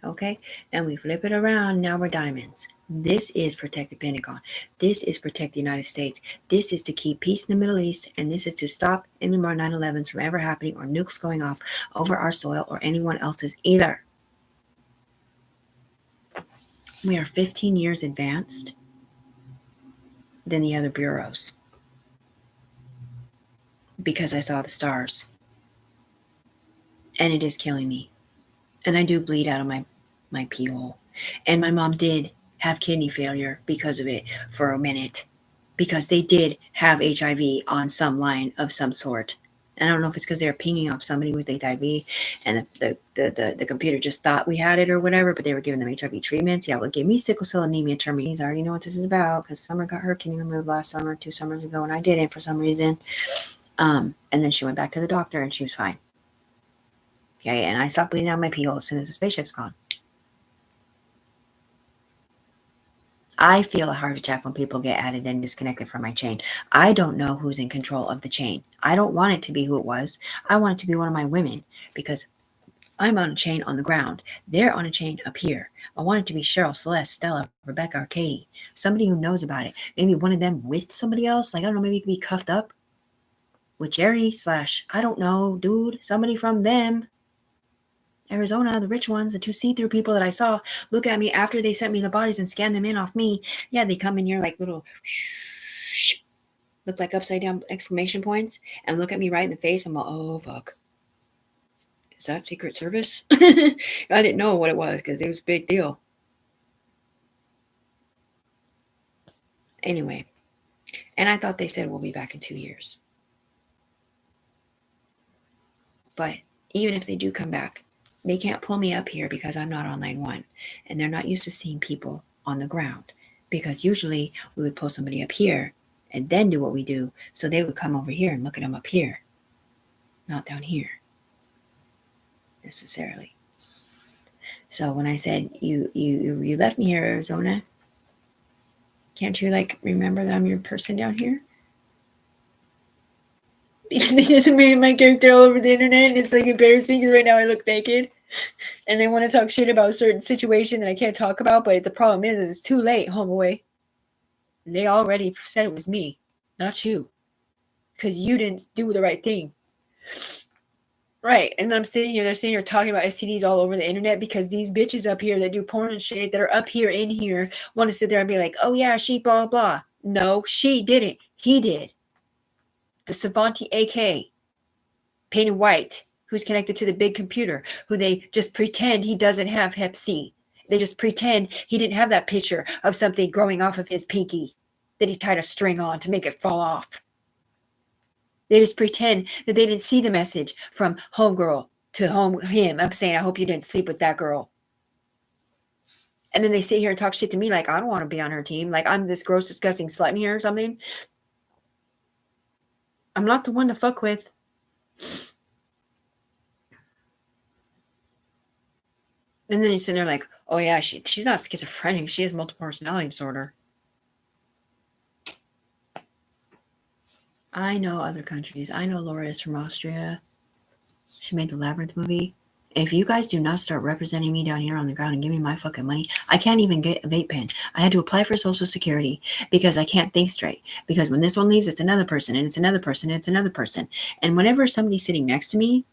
Okay? And we flip it around. Now we're diamonds. This is protect the Pentagon. This is protect the United States. This is to keep peace in the Middle East. And this is to stop any more 9/11s from ever happening or nukes going off over our soil or anyone else's either. We are 15 years advanced than the other bureaus because I saw the stars. And it is killing me. And I do bleed out of my pee hole. And my mom did have kidney failure because of it for a minute. Because they did have HIV on some line of some sort. And I don't know if it's because they were pinging off somebody with HIV and the computer just thought we had it or whatever, but they were giving them HIV treatments. Yeah, well, it gave me sickle cell anemia terminals. I already know what this is about because Summer got her kidney removed last summer, 2 summers ago, and I didn't for some reason. And then she went back to the doctor and she was fine. Okay, and I stopped bleeding out my pee hole as soon as the spaceship's gone. I feel a heart attack when people get added and disconnected from my chain. I don't know who's in control of the chain. I don't want it to be who it was. I want it to be one of my women because I'm on a chain on the ground. They're on a chain up here. I want it to be Cheryl, Celeste, Stella, Rebecca, or Katie. Somebody who knows about it. Maybe one of them with somebody else. Like, I don't know, maybe you could be cuffed up with Jerry / I don't know, dude. Somebody from them. Arizona, the rich ones, the 2 see-through people that I saw look at me after they sent me the bodies and scan them in off me. Yeah, they come in here like little look like upside down exclamation points and look at me right in the face. I'm like, oh, fuck. Is that Secret Service? I didn't know what it was because it was a big deal. Anyway, and I thought they said we'll be back in 2 years. But even if they do come back, they can't pull me up here because I'm not on line 1. And they're not used to seeing people on the ground. Because usually we would pull somebody up here and then do what we do. So they would come over here and look at them up here. Not down here. Necessarily. So when I said, you left me here, Arizona. Can't you remember that I'm your person down here? Because they just made my character all over the internet and it's embarrassing because right now I look naked and they want to talk shit about a certain situation that I can't talk about, but the problem is it's too late, homeboy. They already said it was me, not you, because you didn't do the right thing. Right, and they're sitting here talking about STDs all over the internet because these bitches up here that do porn and shit that are up here in here want to sit there and be like, oh yeah, she blah blah. No, she didn't. He did. The Savanti AK, painted white, who's connected to the big computer, who they just pretend he doesn't have Hep C. They just pretend he didn't have that picture of something growing off of his pinky that he tied a string on to make it fall off. They just pretend that they didn't see the message from homegirl to him. I'm saying, I hope you didn't sleep with that girl. And then they sit here and talk shit to me like I don't want to be on her team. Like I'm this gross, disgusting slut in here or something. I'm not the one to fuck with. And then you sit there like, oh yeah, she's not schizophrenic. She has multiple personality disorder. I know other countries. I know Laura is from Austria. She made the Labyrinth movie. If you guys do not start representing me down here on the ground and give me my fucking money, I can't even get a vape pen. I had to apply for Social Security because I can't think straight. Because when this one leaves, it's another person, and it's another person, and it's another person. And whenever somebody's sitting next to me,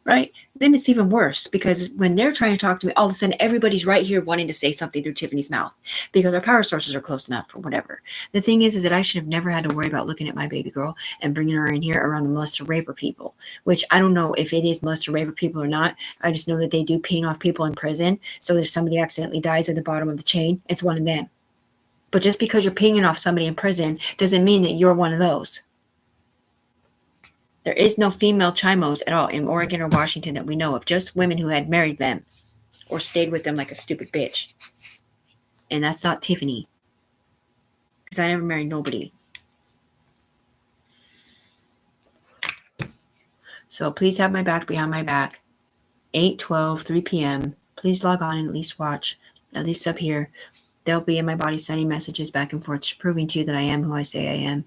right, then it's even worse because when they're trying to talk to me, all of a sudden everybody's right here wanting to say something through Tiffany's mouth because our power sources are close enough or whatever. The thing is that I should have never had to worry about looking at my baby girl and bringing her in here around the molester raper people, which I don't know if it is molester raper people or not. I just know that they do ping off people in prison. So if somebody accidentally dies at the bottom of the chain, it's one of them. But just because you're pinging off somebody in prison doesn't mean that you're one of those. There is no female chimos at all in Oregon or Washington that we know of, just women who had married them or stayed with them like a stupid bitch. And that's not Tiffany. Because I never married nobody. So please have my back behind my back. 8/12, 3 p.m. Please log on and at least watch. At least up here. They'll be in my body sending messages back and forth, proving to you that I am who I say I am.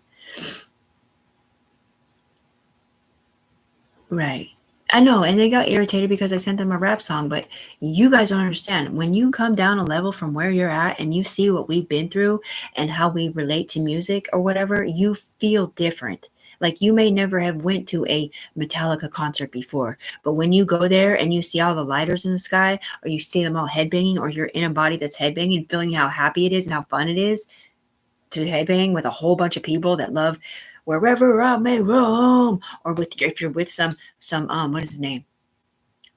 Right. I know, and they got irritated because I sent them a rap song, but you guys don't understand. When you come down a level from where you're at and you see what we've been through and how we relate to music or whatever, you feel different. Like you may never have went to a Metallica concert before, but when you go there and you see all the lighters in the sky, or you see them all headbanging, or you're in a body that's headbanging, feeling how happy it is and how fun it is to headbang with a whole bunch of people that love Wherever I May Roam, or if you're with some what is his name?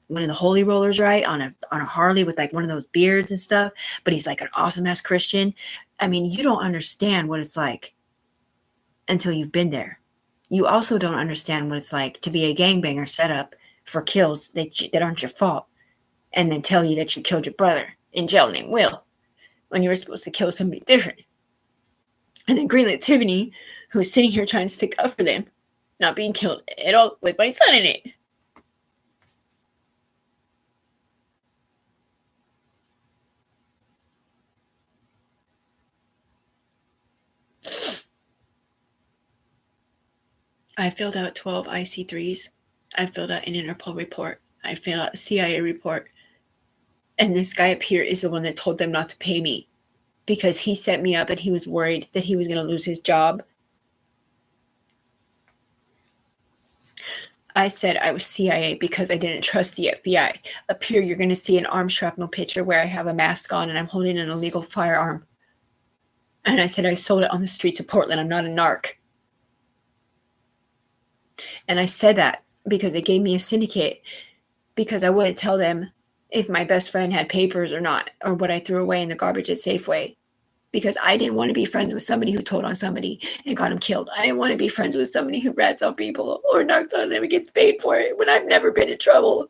One of the holy rollers, right? On a Harley with like one of those beards and stuff, but he's like an awesome ass Christian. I mean, you don't understand what it's like until you've been there. You also don't understand what it's like to be a gangbanger set up for kills that aren't your fault, and then tell you that you killed your brother in jail named Will when you were supposed to kill somebody different. And then greenlit Tiffany, who's sitting here trying to stick up for them, not being killed at all with my son in it. I filled out 12 IC3s. I filled out an Interpol report. I filled out a CIA report. And this guy up here is the one that told them not to pay me because he set me up and he was worried that he was going to lose his job. I said I was CIA because I didn't trust the FBI. Up here, you're going to see an arm shrapnel picture where I have a mask on and I'm holding an illegal firearm. And I said I sold it on the streets of Portland. I'm not a narc. And I said that because it gave me a syndicate, because I wouldn't tell them if my best friend had papers or not, or what I threw away in the garbage at Safeway, because I didn't want to be friends with somebody who told on somebody and got him killed. I didn't want to be friends with somebody who rats on people or knocks on them and gets paid for it when I've never been in trouble.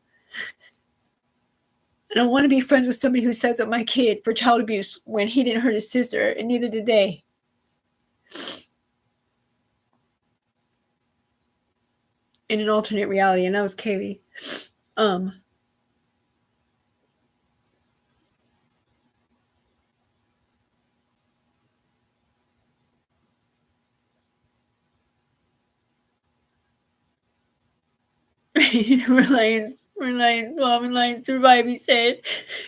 I don't want to be friends with somebody who sets up my kid for child abuse when he didn't hurt his sister, and neither did they. In an alternate reality, and that was Kaylee. Reliance, mom, and Lion survive, he said.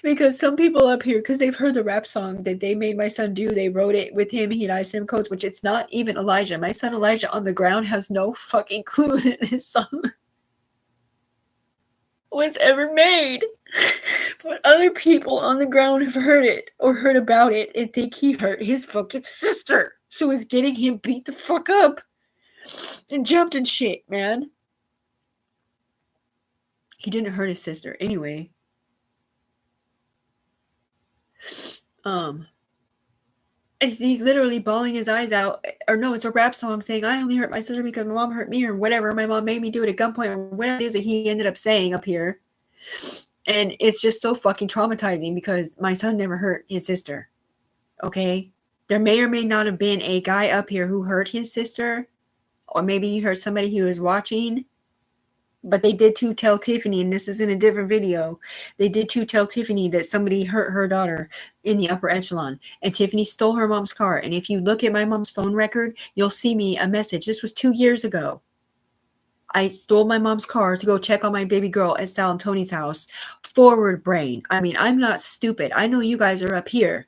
Because some people up here, because they've heard the rap song that they made my son do, they wrote it with him, he and I sent codes, which it's not even Elijah. My son Elijah on the ground has no fucking clue that this song was ever made. But other people on the ground have heard it or heard about it and think he hurt his fucking sister. So he's getting him beat the fuck up and jumped and shit, man. He didn't hurt his sister. Anyway. He's literally bawling his eyes out. Or no, it's a rap song saying, I only hurt my sister because my mom hurt me or whatever. My mom made me do it at gunpoint or whatever it is that he ended up saying up here. And it's just so fucking traumatizing because my son never hurt his sister. Okay? There may or may not have been a guy up here who hurt his sister. Or maybe he hurt somebody who was watching. But they did too tell Tiffany, and this is in a different video, they did too tell Tiffany that somebody hurt her daughter in the upper echelon. And Tiffany stole her mom's car. And if you look at my mom's phone record, you'll see me a message. This was 2 years ago. I stole my mom's car to go check on my baby girl at Sal and Tony's house. Forward brain. I mean, I'm not stupid. I know you guys are up here.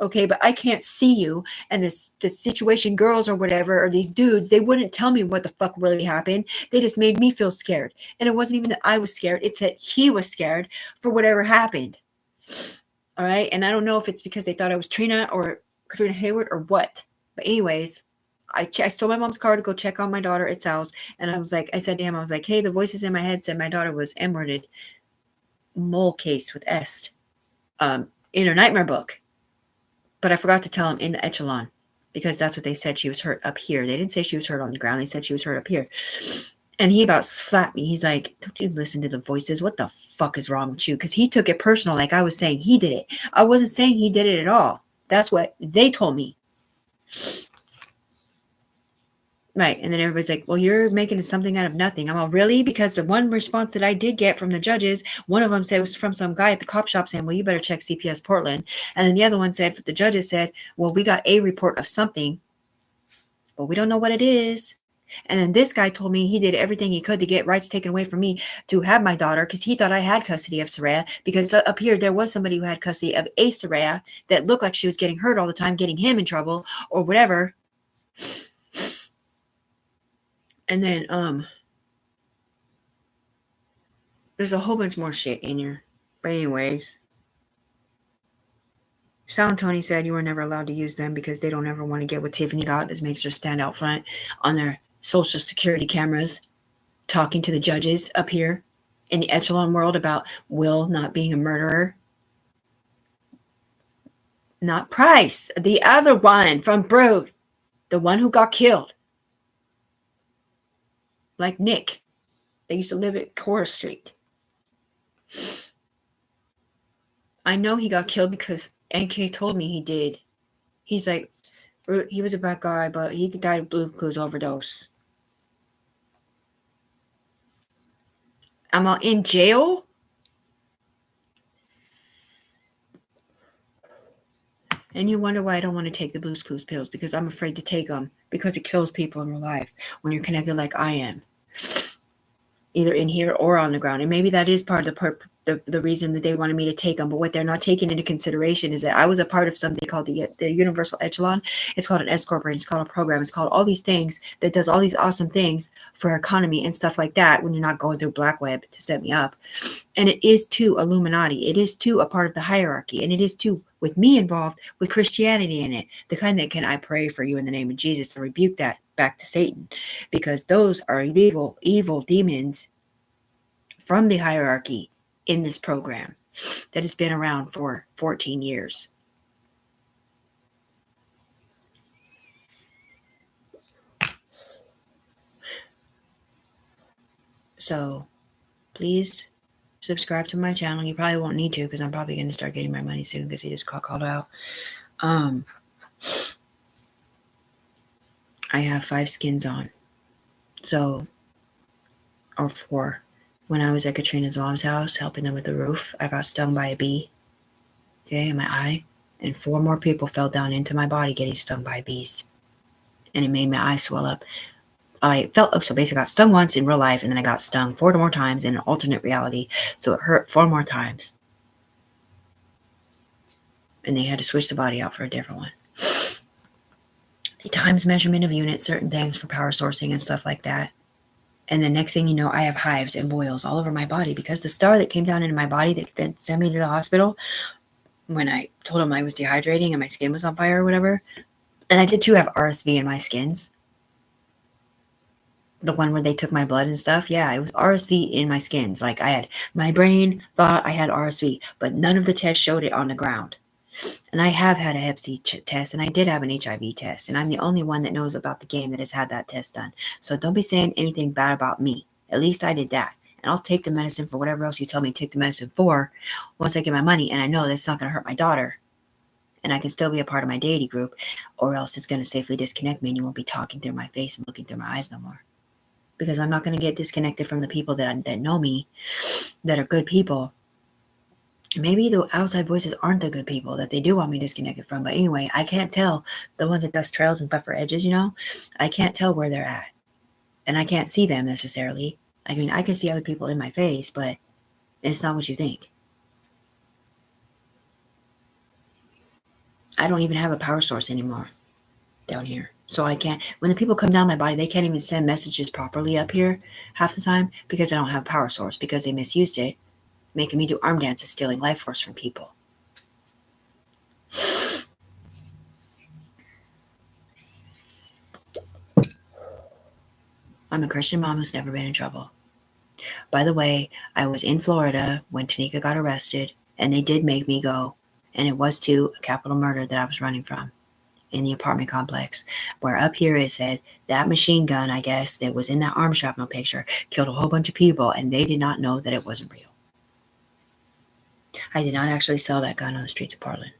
Okay, but I can't see you, and this situation girls or whatever, or these dudes, they wouldn't tell me what the fuck really happened. They just made me feel scared. And it wasn't even that I was scared. It's that he was scared for whatever happened. All right, and I don't know if it's because they thought I was Trina or Katrina Hayward or what. But anyways, I stole my mom's car to go check on my daughter at Sal's, and I said to him, I was like, hey, the voices in my head said my daughter was M-worded, mole case with est, in her nightmare book. But I forgot to tell him in the echelon because that's what they said. She was hurt up here. They didn't say she was hurt on the ground. They said she was hurt up here. And he about slapped me. He's like, don't you listen to the voices? What the fuck is wrong with you? Because he took it personal, like I was saying he did it. I wasn't saying he did it at all. That's what they told me. Right. And then everybody's like, well, you're making something out of nothing. I'm all, really? Because the one response that I did get from the judges, one of them said it was from some guy at the cop shop saying, well, you better check CPS Portland. And then the other one said, the judges said, well, we got a report of something, but we don't know what it is. And then this guy told me he did everything he could to get rights taken away from me to have my daughter because he thought I had custody of Soraya, because up here there was somebody who had custody of a Soraya that looked like she was getting hurt all the time, getting him in trouble or whatever. And then there's a whole bunch more shit in here. But anyways, Sound Tony said you were never allowed to use them because they don't ever want to get what Tiffany got. This makes her stand out front on their social security cameras talking to the judges up here in the echelon world about Will not being a murderer. Not Price, the other one from Brood, the one who got killed. Like Nick. They used to live at Cora Street. I know he got killed because NK told me he did. He's like, he was a bad guy, but he died of glucose overdose. I'm in jail? And you wonder why I don't want to take the Blue's Clues pills, because I'm afraid to take them because it kills people in real life when you're connected like I am, either in here or on the ground. And maybe that is part of the reason that they wanted me to take them. But what they're not taking into consideration is that I was a part of something called the Universal Echelon. It's called an S corporation. It's called a program. It's called all these things that does all these awesome things for our economy and stuff like that when you're not going through Black Web to set me up. And it is too Illuminati. It is too a part of the hierarchy. And it is too with me involved with Christianity in it. The kind that can I pray for you in the name of Jesus and rebuke that back to Satan, because those are evil demons from the hierarchy in this program that has been around for 14 years. So please subscribe to my channel. You probably won't need to because I'm probably going to start getting my money soon because he just got called out. I have 5 skins on. So, or 4. When I was at Katrina's mom's house helping them with the roof, I got stung by a bee, okay, in my eye. And 4 more people fell down into my body getting stung by bees. And it made my eye swell up. I felt, so basically I got stung once in real life, and then I got stung 4 more times in an alternate reality. So it hurt 4 more times. And they had to switch the body out for a different one. The times measurement of units, certain things for power sourcing and stuff like that. And the next thing you know, I have hives and boils all over my body because the star that came down into my body that then sent me to the hospital when I told them I was dehydrating and my skin was on fire or whatever. And I did too have RSV in my skins. The one where they took my blood and stuff. Yeah, it was RSV in my skins. Like my brain thought I had RSV, but none of the tests showed it on the ground. And I have had a Hep C test, and I did have an HIV test, and I'm the only one that knows about the game that has had that test done. So don't be saying anything bad about me. At least I did that. And I'll take the medicine for whatever else you tell me to take the medicine for once I get my money, and I know that's not going to hurt my daughter. And I can still be a part of my deity group, or else it's going to safely disconnect me, and you won't be talking through my face and looking through my eyes no more. Because I'm not going to get disconnected from the people that know me, that are good people. Maybe the outside voices aren't the good people that they do want me disconnected from. But anyway, I can't tell the ones that dust trails and buffer edges, I can't tell where they're at. And I can't see them necessarily. I mean, I can see other people in my face, but it's not what you think. I don't even have a power source anymore down here. So I can't, when the people come down my body, they can't even send messages properly up here half the time because I don't have a power source, because they misused it, making me do arm dances, stealing life force from people. I'm a Christian mom who's never been in trouble. By the way, I was in Florida when Tanika got arrested, and they did make me go. And it was to a capital murder that I was running from. in the apartment complex, where up here it said that machine gun, I guess, that was in that arm shrapnel picture killed a whole bunch of people, and they did not know that it wasn't real. I did not actually sell that gun on the streets of Portland.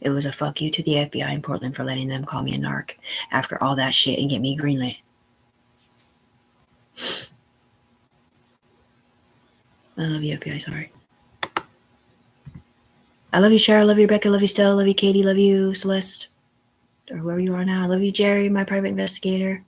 It was a fuck you to the FBI in Portland for letting them call me a narc after all that shit and get me greenlit. I love you, FBI, sorry. I love you, Cheryl. I love you, Rebecca. I love you, Stella. I love you, Katie. I love you, Celeste. Or whoever you are now. I love you, Jerry, my private investigator.